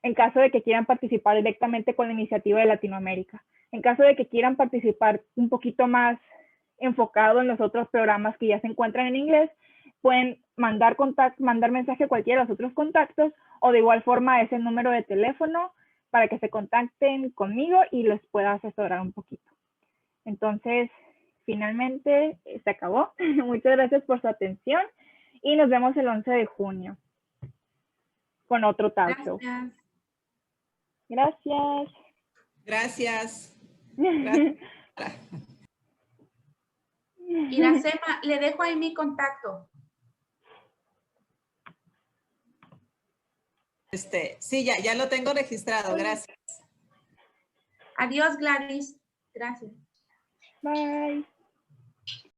en caso de que quieran participar directamente con la iniciativa de Latinoamérica. En caso de que quieran participar un poquito más enfocado en los otros programas que ya se encuentran en inglés, pueden mandar mensaje a cualquiera de los otros contactos o de igual forma ese número de teléfono para que se contacten conmigo y les pueda asesorar un poquito. Entonces, finalmente se acabó. Muchas gracias por su atención y nos vemos el 11 de junio con otro talk show. Gracias. Gracias. Iracema, le dejo ahí mi contacto. Sí, ya lo tengo registrado. Gracias. Adiós, Gladys. Gracias. Bye.